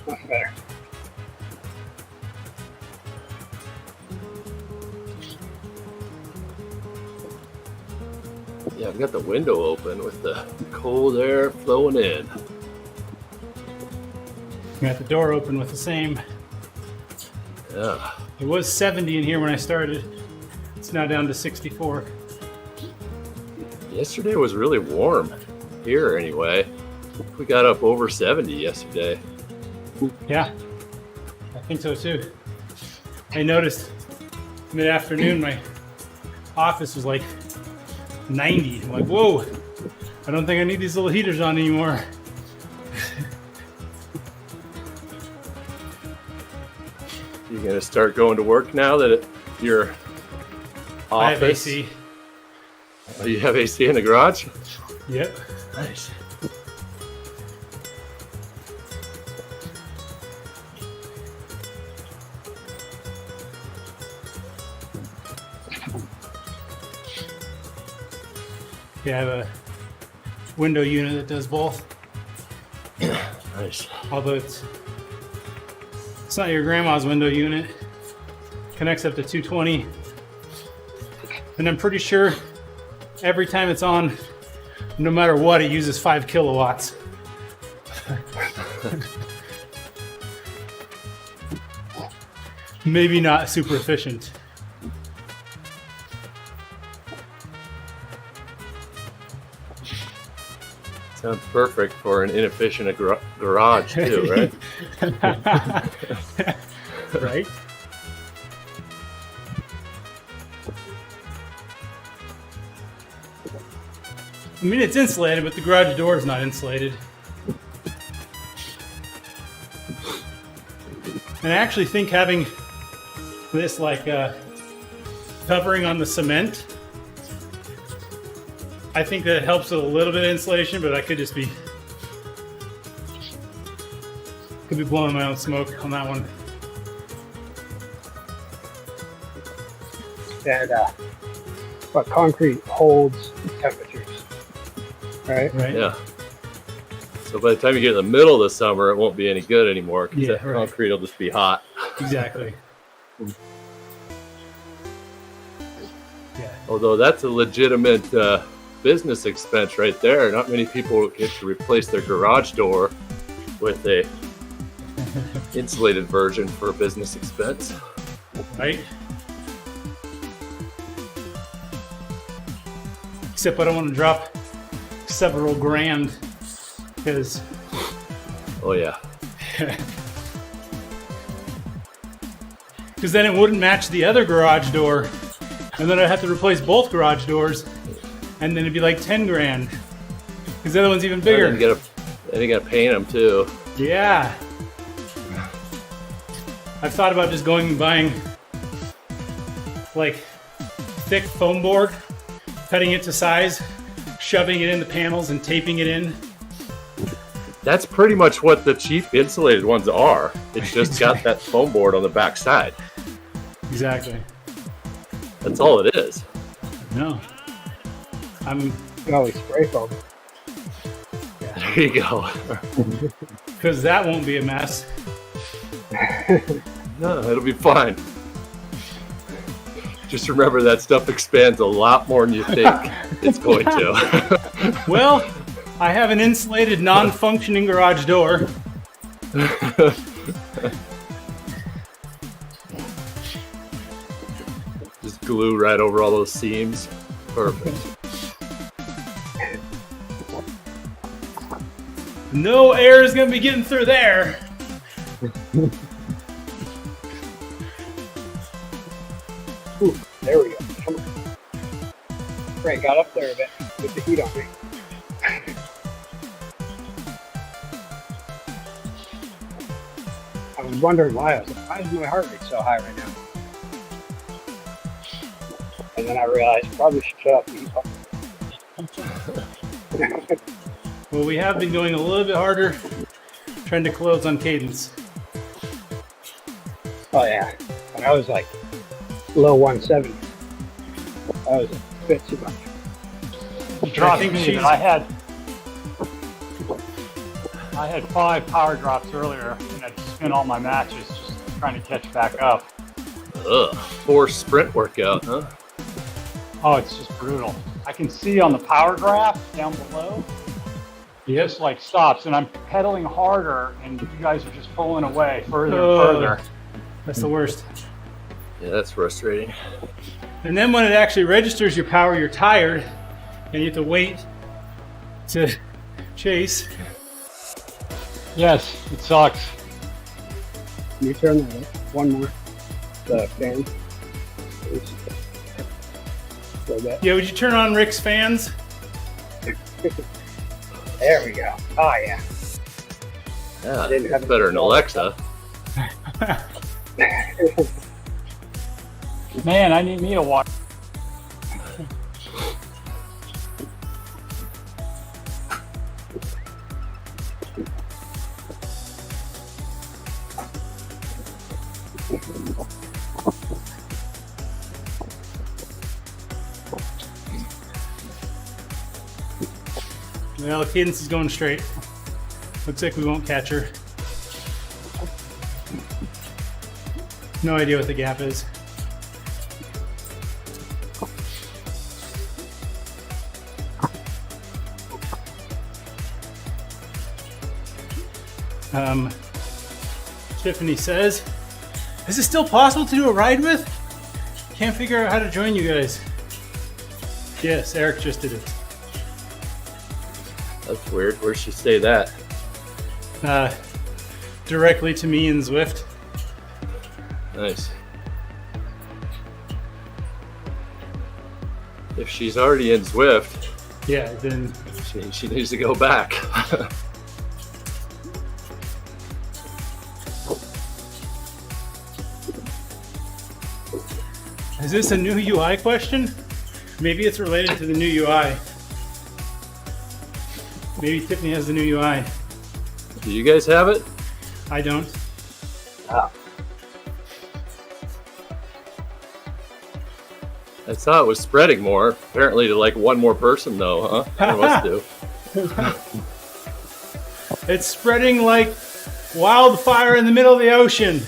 Much better. Yeah, I've got the window open with the cold air flowing in. Got the door open with the same. Yeah. It was 70 in here when I started. It's now down to 64. Yesterday was really warm here anyway. We got up over 70 yesterday. Yeah, I think so too. I noticed mid-afternoon my office was like 90. I'm like, whoa, I don't think I need these little heaters on anymore. You gonna start going to work now that your office? I have AC. Oh, you have AC in the garage? Yep. Nice. Yeah, I have a window unit that does both. Nice. Although it's not your grandma's window unit. Connects up to 220. And I'm pretty sure every time it's on, no matter what, it uses 5 kilowatts. Maybe not super efficient. Sounds perfect for an inefficient garage too, right? Right? I mean, it's insulated, but the garage door is not insulated. And I actually think having this like covering on the cement, I think that it helps with a little bit of insulation, but I could be blowing my own smoke on that one. And but concrete holds temperatures, right? Right? Yeah. So by the time you get in the middle of the summer, it won't be any good anymore because Yeah, that right. concrete will just be hot. Exactly. Yeah. Although that's a legitimate business expense right there. Not many people get to replace their garage door with a insulated version for a business expense. Right? Except I don't want to drop several grand because Oh yeah. then it wouldn't match the other garage door, and then I'd have to replace both garage doors, and then it'd be like 10 grand because the other one's even bigger. And you gotta paint them too. Yeah. I've thought about just going and buying like thick foam board, cutting it to size, shoving it in the panels and taping it in. That's pretty much what the cheap insulated ones are. It's just got that foam board on the back side. Exactly. That's all it is. No. I'm You can always spray foam. There you go. because that won't be a mess. No, it'll be fine. Just remember that stuff expands a lot more than you think it's going to. Well, I have an insulated, non-functioning garage door. Just glue right over all those seams. Perfect. No air is going to be getting through there. Ooh, there we go. Come on. Great, got up there a bit with the heat on me. I was wondering why. I was like, why is my heart rate so high right now? And then I realized I probably should shut up and eat. Well, we have been going a little bit harder, trying to close on cadence. Oh yeah, and I was like low 170. That was a bit too much. It dropped think me, she's- but I had 5 power drops earlier, and I'd spent all my matches just trying to catch back up. Ugh, 4 sprint workout, huh? Oh, it's just brutal. I can see on the power graph down below, it just like stops, and I'm pedaling harder, and you guys are just pulling away further and further. That's the worst. Yeah, that's frustrating. And then when it actually registers your power, you're tired, and you have to wait to chase. Yes, it sucks. Can you turn that up? One more. The fan. Please. A little bit. Yeah, would you turn on Rick's fans? There we go. Oh yeah. Yeah, didn't have it's better than Alexa. Man, I need me to watch. Well, cadence is going straight. Looks like we won't catch her. No idea what the gap is. Tiffany says, is it still possible to do a ride with? Can't figure out how to join you guys. Yes, Eric just did it. That's weird. Where'd she say that? Directly to me in Zwift. Nice. If she's already in Zwift, Yeah, then she needs to go back. is this a new UI question? Maybe it's related to the new UI. Maybe Tiffany has the new UI. Do you guys have it? I don't. I saw it was spreading more. Apparently to like one more person though, huh? It must do. It's spreading like wildfire in the middle of the ocean.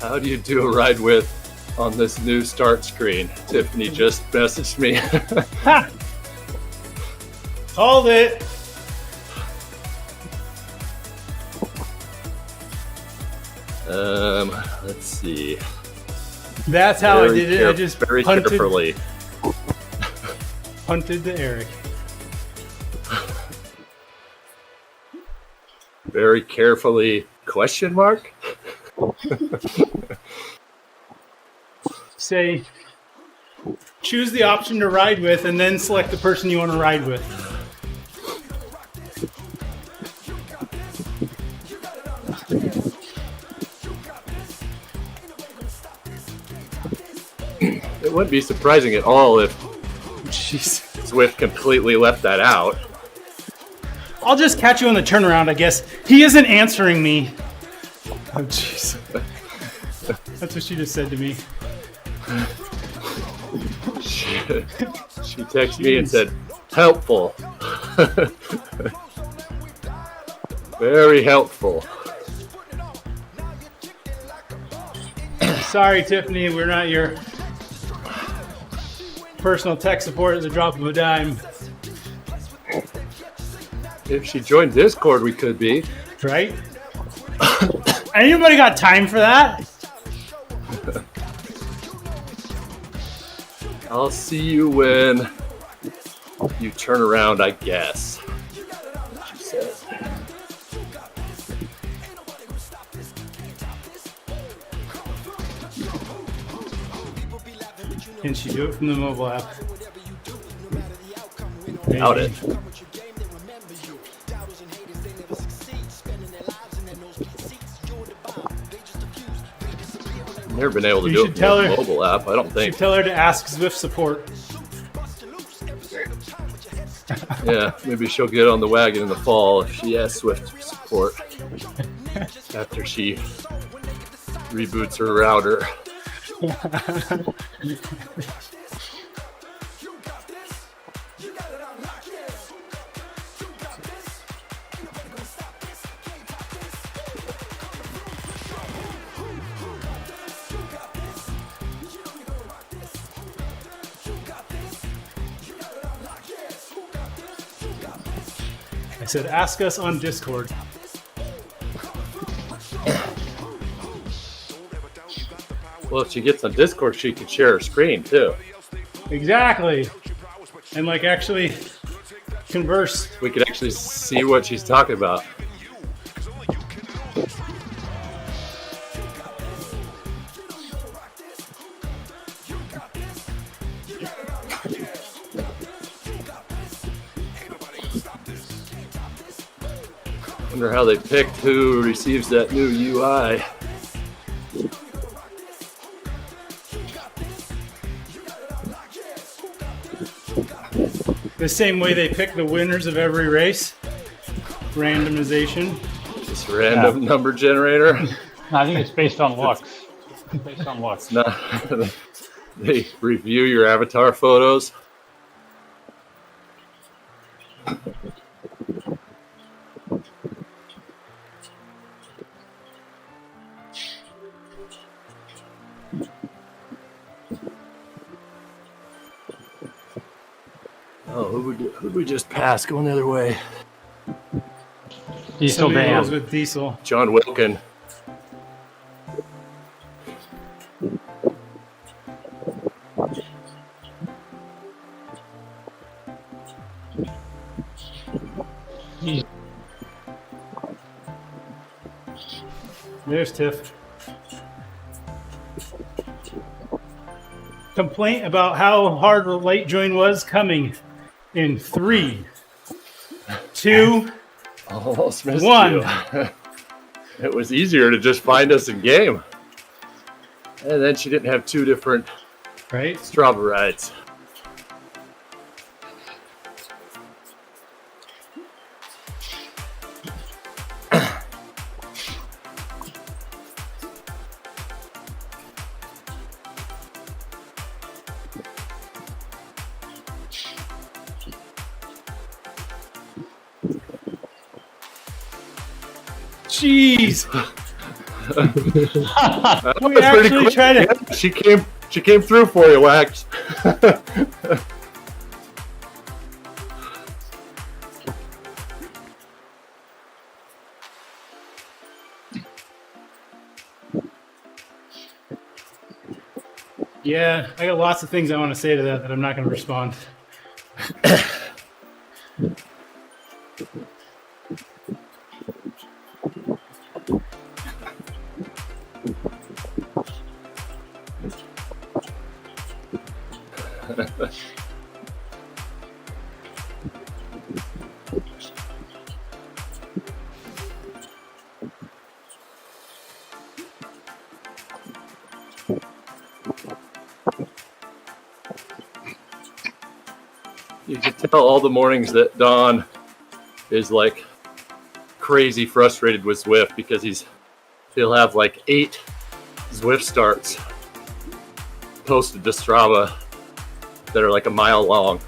How do you do a ride with on this new start screen? Tiffany just messaged me. Ha! Called it. Let's see. That's how I Very did it. I just very punted, carefully. punted to Eric. Very carefully, question mark? Say, choose the option to ride with and then select the person you want to ride with. It wouldn't be surprising at all if Jeez. Zwift completely left that out. I'll just catch you on the turnaround, I guess. He isn't answering me. Oh, jeez. That's what she just said to me. She texted me and said, helpful. Very helpful. Sorry, Tiffany, we're not your personal tech support at the drop of a dime. If she joined Discord, we could be. Right? Anybody got time for that? I'll see you when you turn around, I guess. She said. Can she do it from the mobile app? Doubt it. Never been able to You do should it tell from the her- mobile app. I don't You think. tell her to ask Zwift support. Yeah, maybe she'll get on the wagon in the fall if she has Swift support after she reboots her router. I said, ask us on Discord. Well, if she gets on Discord, she can share her screen too. Exactly. And like actually converse. We could actually see what she's talking about. Wonder how they picked who receives that new UI. The same way they pick the winners of every race. Randomization. This random number generator. I think it's based on looks. It's based on looks. No, they review your avatar photos. Oh, who'd we just pass going the other way? Diesel Somebody Dan. goes with Diesel. John Wilkin. There's Tiff. Complaint about how hard the late join was coming in 3, 2, Almost missed 1. you. It was easier to just find us in game. And then she didn't have two different Right? Strava rides. Jeez. That We was pretty actually quick. tried to. Yeah, she came through for you, Wax. Yeah, I got lots of things I want to say to that I'm not going to respond. You can tell all the mornings that Don is like crazy frustrated with Zwift because he'll have like 8 Zwift starts posted to Strava that are like a mile long.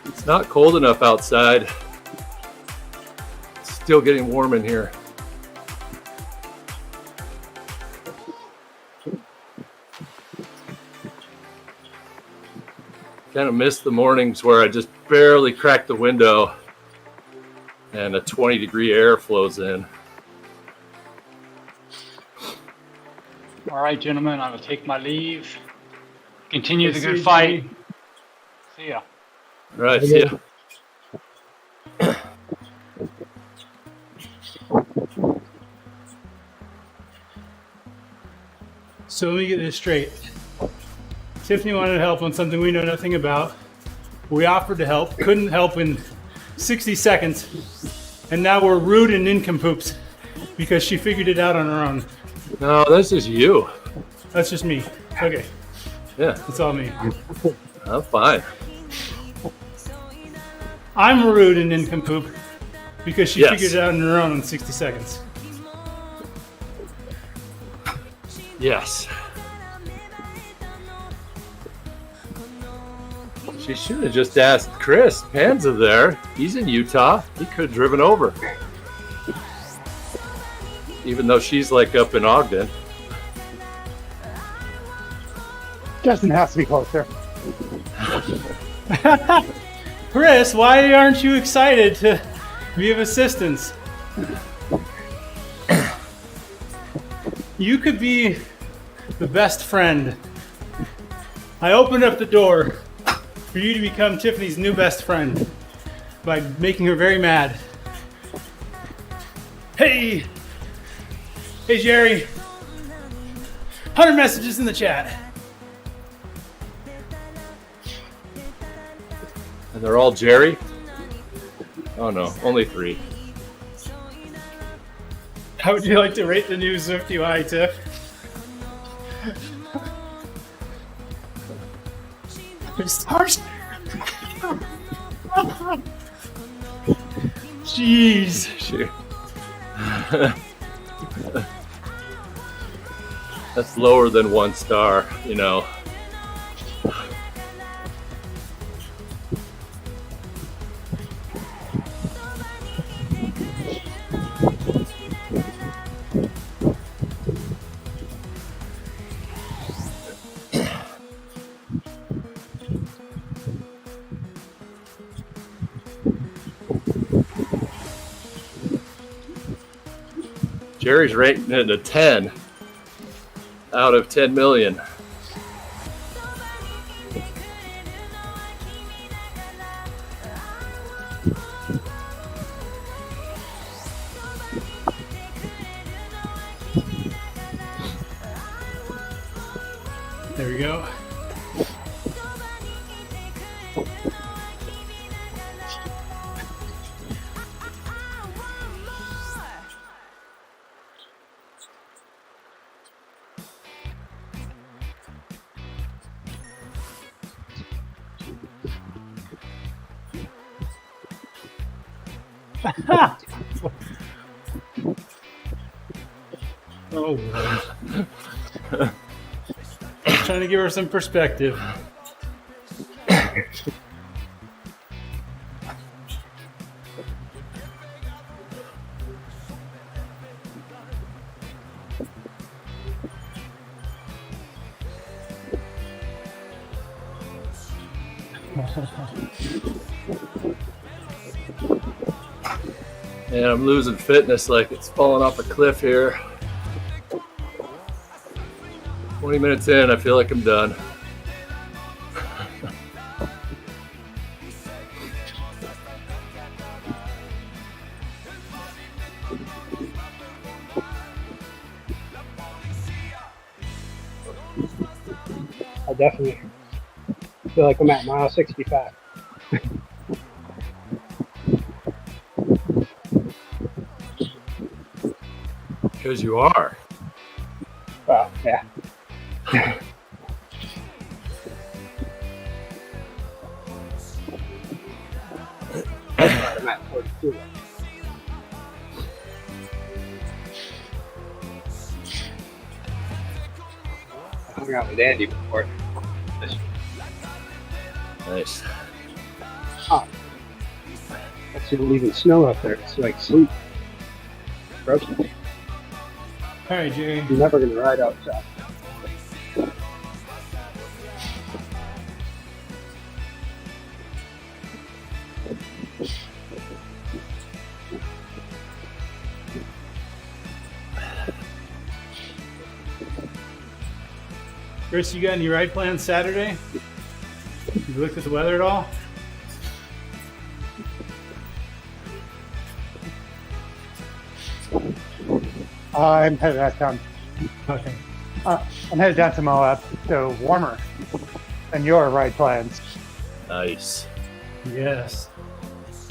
It's not cold enough outside. It's still getting warm in here. Kind of miss the mornings where I just barely crack the window and a 20-degree air flows in. All right, gentlemen, I will take my leave. Continue the See good you, fight. Jimmy. See ya. All right, see ya. So let me get this straight. Tiffany wanted help on something we know nothing about. We offered to help, couldn't help in 60 seconds, and now we're rude and nincompoops because she figured it out on her own. No, this is you. That's just me. Okay, Yeah, it's all me. I'm fine. I'm rude and nincompoop because she Yes. figured it out on her own in 60 seconds. Yes. She should have just asked Chris. Panza there. He's in Utah. He could have driven over. Even though she's like up in Ogden. Justin has to be closer. Chris, why aren't you excited to be of assistance? You could be the best friend. I opened up the door for you to become Tiffany's new best friend by making her very mad. Hey! Hey, Jerry. 100 messages in the chat. And they're all Jerry? Oh no, only 3. How would you like to rate the new Swift UI, Tiff? Stars. Jeez. Sure. That's lower than 1 star, you know. Jerry's rating it a 10 out of 10 million. There we go. Oh, Lord. Trying to give her some perspective. And I'm losing fitness like it's falling off a cliff here. 20 minutes in, I feel like I'm done. definitely feel like I'm at mile 65. Because you are. Well, yeah. I'm at 42. I hung out with Andy before. Nice. Oh, that's not even snow up there. It's like sleep. Gross. All right, Jerry. You're never gonna ride outside. Chris, you got any ride plans Saturday? You looked at the weather at all? I'm headed out down. Okay. I'm headed down to Moab, so warmer than your ride plans. Nice. Yes.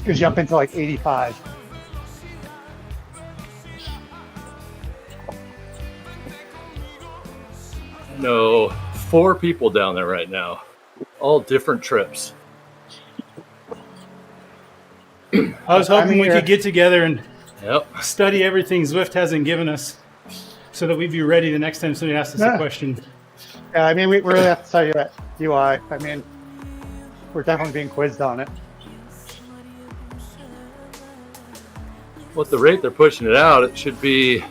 Gives you up into like 85. No, 4 people down there right now. All different trips. I was hoping we could get together and Yep. study everything Zwift hasn't given us so that we'd be ready the next time somebody asks us a question. Yeah, I mean, we really have to tell you that UI. I mean, we're definitely being quizzed on it. Well, at the rate they're pushing it out, it should be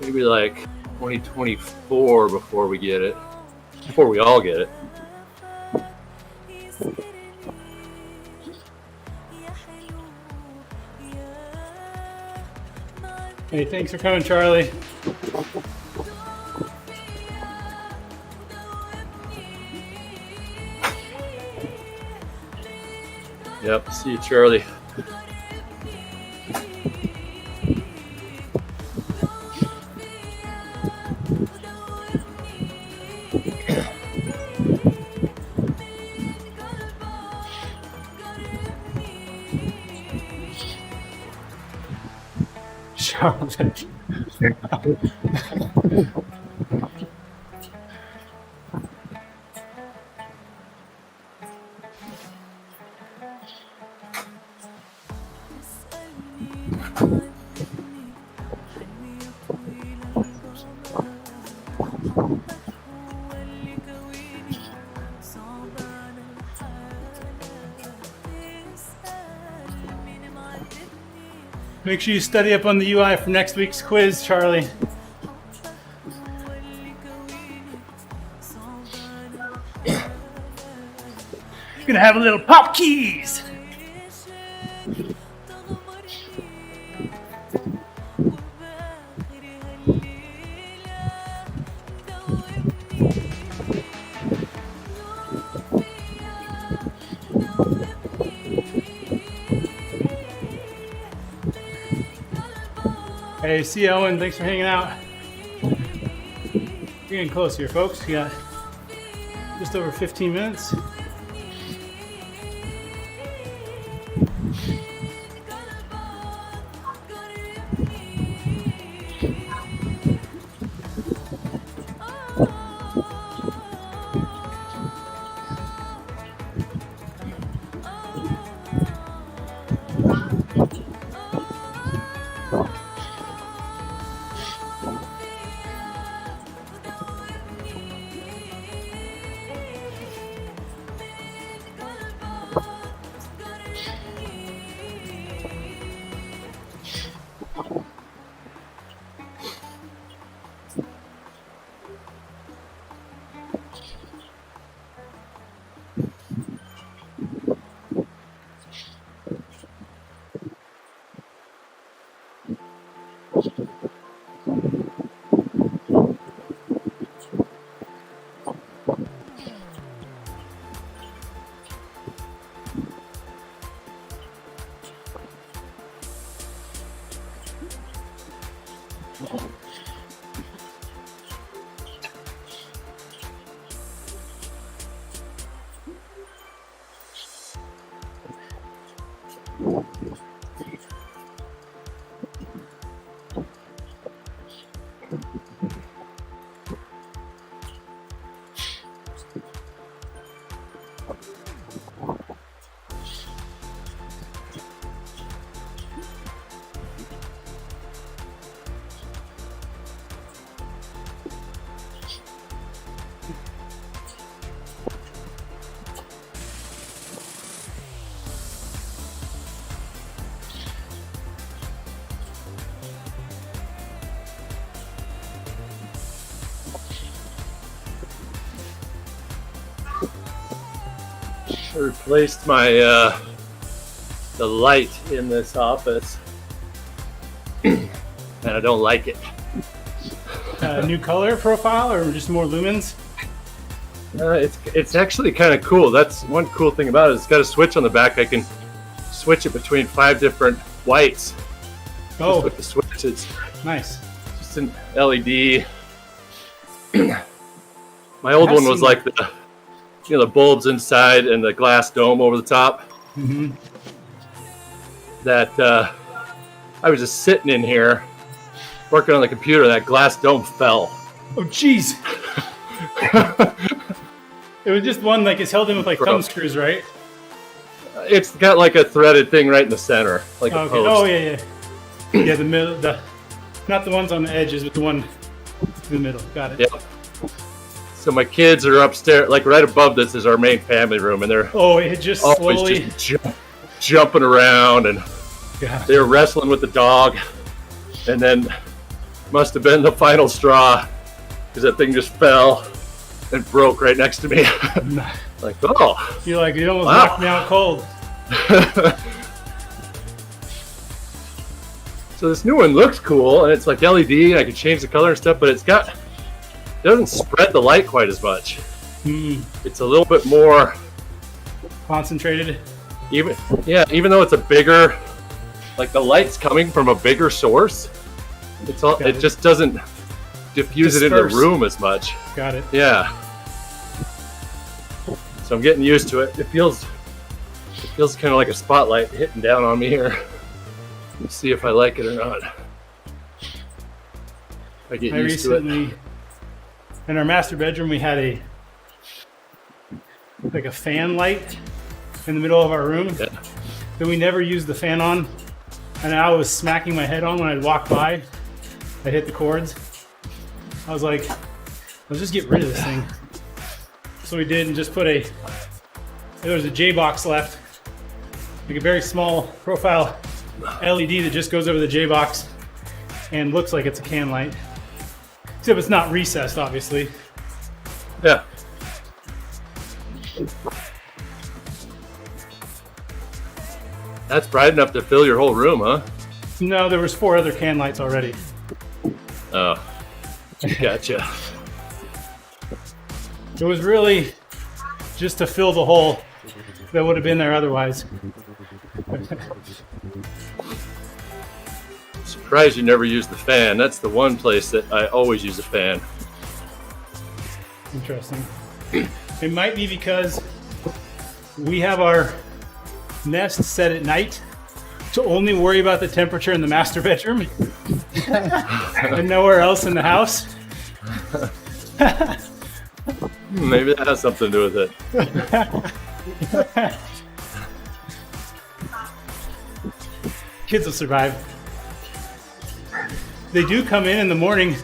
maybe like 2024 before we get it. Before we all get it. Hey, thanks for coming, Charlie. Yep. See you, Charlie. Charlie. Make sure you study up on the UI for next week's quiz, Charlie. Gonna have a little pop keys. Hey, see you, Owen. Thanks for hanging out. We're getting close here, folks. We got just over 15 minutes. I replaced my the light in this office, and I don't like it. New color profile or just more lumens? It's actually kind of cool. That's one cool thing about it. It's got a switch on the back. I can switch it between 5 different whites. Oh, Just with the switch, it's nice. just an LED. My old I've one was seen like the bulbs inside and the glass dome over the top. Mm-hmm. That I was just sitting in here working on the computer. That glass dome fell. Oh, jeez. It was just one, like, it's held in with, like, thumb screws, right? It's got like a threaded thing right in the center, like a Okay. post. Oh, yeah. Yeah, the middle, not the ones on the edges, but the one in the middle. Got it. Yep. So my kids are upstairs, like right above this is our main family room, and they're Oh, it just always slowly. just jumping around, and Yeah. they were wrestling with the dog, and then must have been the final straw because that thing just fell and broke right next to me. Like, oh. You're like, you almost Wow. knocked me out cold. So this new one looks cool, and it's like LED, and I can change the color and stuff, but it doesn't spread the light quite as much. Mm, It's a little bit more, concentrated. even though it's a bigger, like the light's coming from a bigger source, Got it it. just doesn't diffuse it into the Disperse. room as much. Got it. Yeah. So I'm getting used to it. It feels kind of like a spotlight hitting down on me here. Let's see if I like it or not. If I get I used to it. recently, in our master bedroom, we had a fan light in the middle of our room Yeah. that we never used the fan on, and I was smacking my head on when I'd walk by. I'd hit the cords. I was like, let's just get rid of this thing. So we did, and just put there was a J box left, like a very small profile LED that just goes over the J box and looks like it's a can light. Except it's not recessed, obviously. Yeah. That's bright enough to fill your whole room, huh? No, there was 4 other can lights already. Oh. Gotcha. It was really just to fill the hole that would have been there otherwise. Surprised you never use the fan. That's the one place that I always use a fan. Interesting. It might be because we have our nest set at night to only worry about the temperature in the master bedroom and nowhere else in the house. Maybe that has something to do with it. Kids will survive. They do come in the morning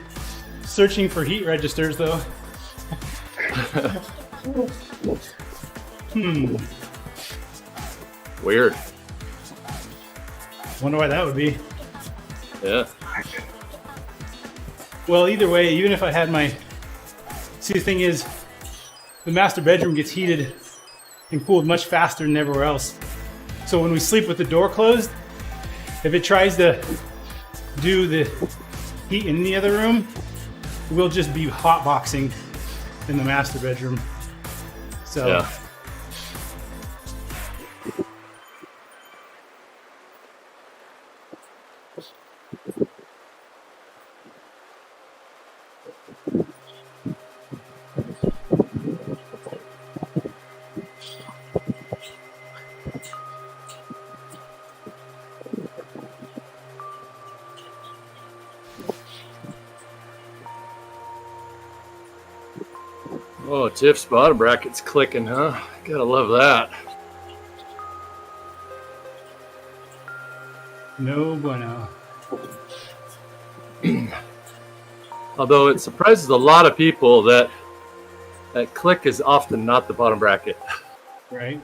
searching for heat registers, though. Weird. Wonder why that would be. Yeah. Well, either way, even if I had see, the thing is, the master bedroom gets heated and cooled much faster than everywhere else. So when we sleep with the door closed, if it tries to do the heat in the other room, we'll just be hotboxing in the master bedroom. So Yeah. Oh, Tiff's bottom bracket's clicking, huh? Gotta love that. No bueno. Although it surprises a lot of people that click is often not the bottom bracket. Right?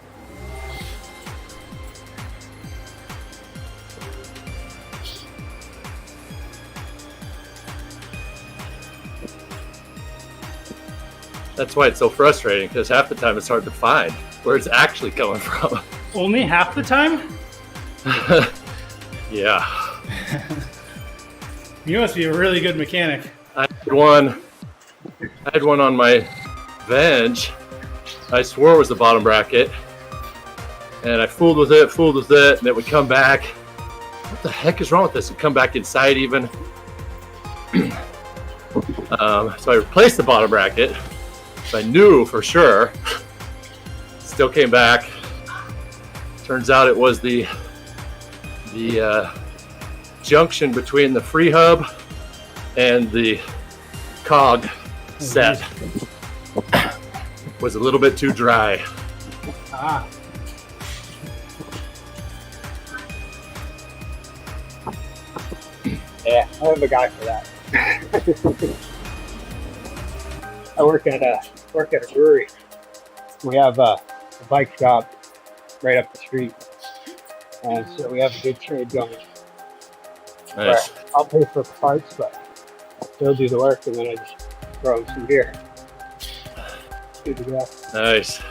That's why it's so frustrating, because half the time it's hard to find where it's actually coming from. Only half the time? Yeah. You must be a really good mechanic. I had one on my Venge. I swore it was the bottom bracket. And I fooled with it, and it would come back. What the heck is wrong with this? It would come back inside even. So I replaced the bottom bracket. So I knew for sure. Still came back. Turns out it was the junction between the free hub and the cog set was a little bit too dry. Ah. Yeah, I have a guy for that. I work at a brewery. We have a bike shop right up the street, and so we have a good trade going. Nice. Where I'll pay for parts, but they'll do the work, and then I just throw them some beer. Good to go. Nice.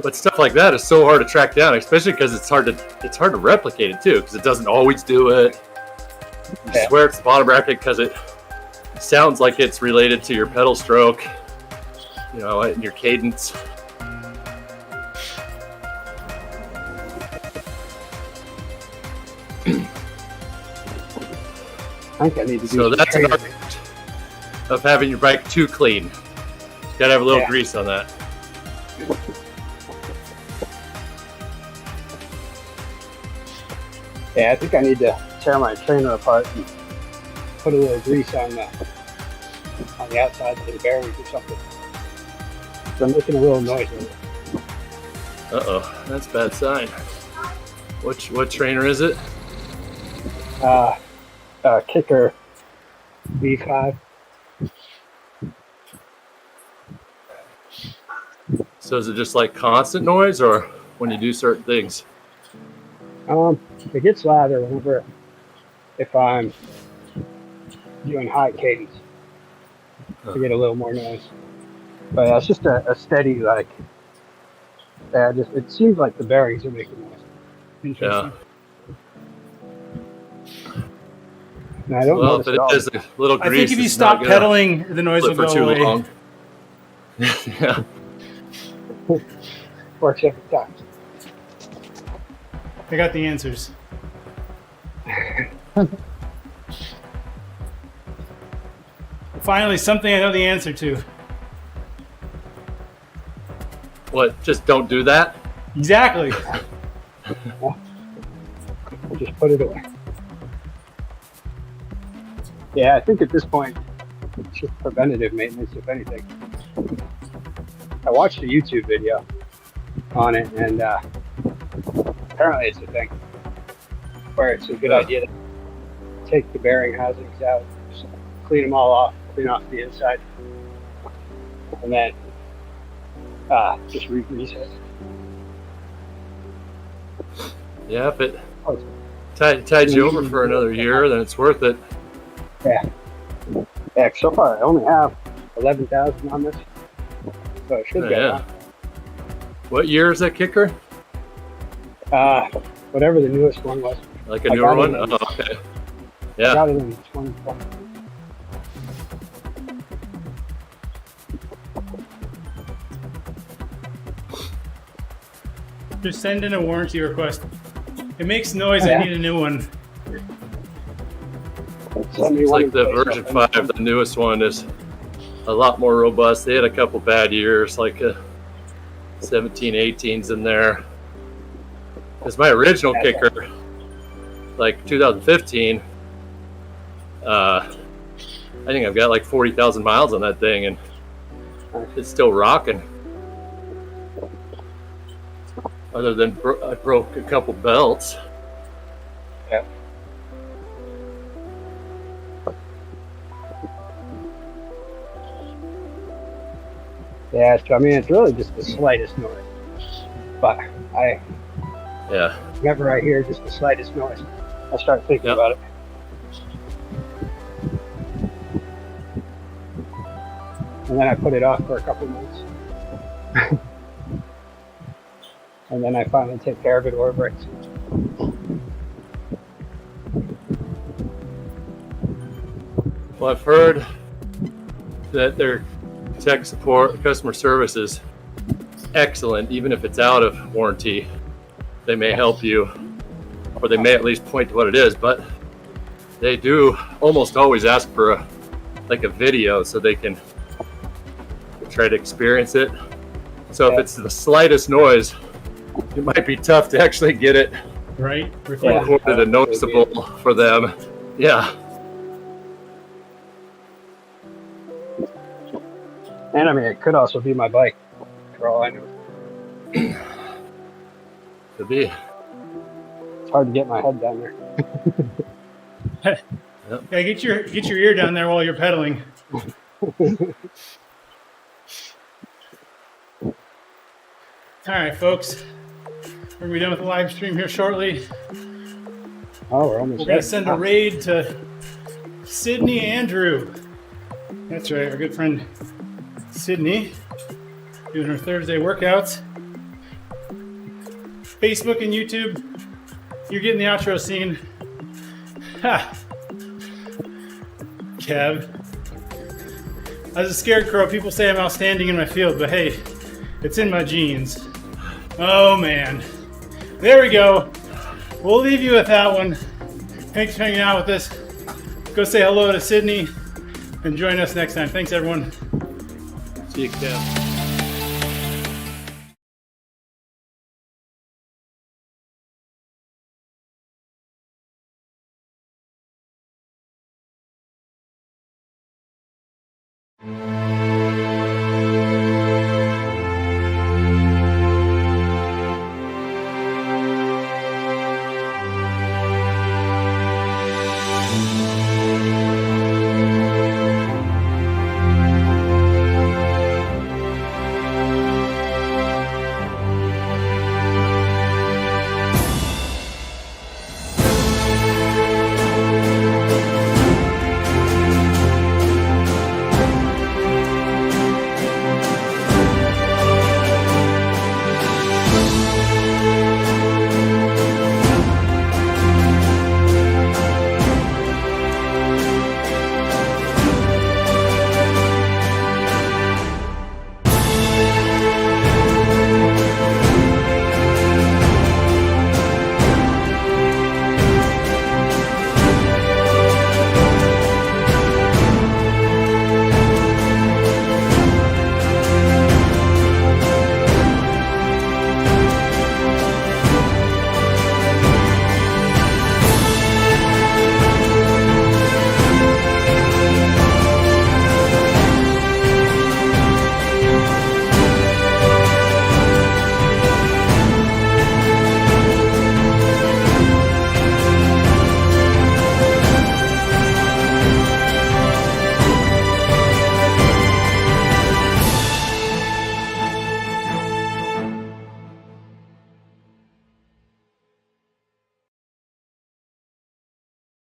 But stuff like that is so hard to track down, especially because it's hard to replicate it too, because it doesn't always do it. You swear it's the bottom bracket because it sounds like it's related to your pedal stroke, and your cadence. I think I need to do So some that's an training. art of having your bike too clean. You gotta have a little Yeah. grease on that. Yeah, I think I need to tear my trainer apart and put a little grease on the outside of the bearings or something. So I'm making a little noise with it. Uh-oh, that's a bad sign. What trainer is it? Kicker V5. So is it just like constant noise, or when you do certain things? It gets louder if I'm doing high cadence. I get a little more noise. But yeah, it's just a steady, like, it seems like the bearings are making noise. Interesting. And I don't Well, notice if it all. it is a little I grease, think if you it's stop not gonna pedaling, the noise will flip go for too away. long. Yeah. Works every time. I got the answers. Finally, something I know the answer to. What? Just don't do that? Exactly. Just put it away. Yeah, I think at this point, it's just preventative maintenance, if anything. I watched a YouTube video on it, and apparently it's a thing where it's a good idea to take the bearing housings out, just clean them all off, clean off the inside, and then just re-grease it. Yeah, if it tied you over for another year, then it's worth it. Yeah, so far I only have 11,000 on this, so I should get Yeah. What year is that kicker? whatever the newest one was. Like a I newer got one? it in- Oh, okay. I Yeah. got it in 2020. Just send in a warranty request. It makes noise. Yeah. I need a new one. Send me It's one like the in place. version 5, the newest one, is a lot more robust. They had a couple bad years, like 17, 18s in there. Because my original kicker, like 2015, I think I've got like 40,000 miles on that thing, and It's still rocking. Other than I broke a couple belts. Yeah. Yeah, I mean, it's really just the slightest noise. But Yeah. whenever I hear just the slightest noise, I start thinking Yep. about it. And then I put it off for a couple months. And then I finally take care of it or it breaks. Well, I've heard that their tech support, customer service is excellent, even if it's out of warranty. They may help you, or they may at least point to what it is, but they do almost always ask for a video so they can try to experience it. So if it's the slightest noise, it might be tough to actually get it Right? recorded and noticeable for them. Yeah. And I mean, it could also be my bike, for all I know. Could be. It's hard to get my head down there. Yeah, get your ear down there while you're pedaling. All right, folks. We're gonna be done with the live stream here shortly. Oh, we're almost We're there. gonna send a raid to Sydney Andrew. That's right, our good friend Sydney, doing her Thursday workouts. Facebook and YouTube, you're getting the outro scene. Ha! Kev. I was a scarecrow. People say I'm outstanding in my field, but hey, it's in my genes. Oh man. There we go. We'll leave you with that one. Thanks for hanging out with us. Go say hello to Sydney and join us next time. Thanks, everyone. See you, Kev.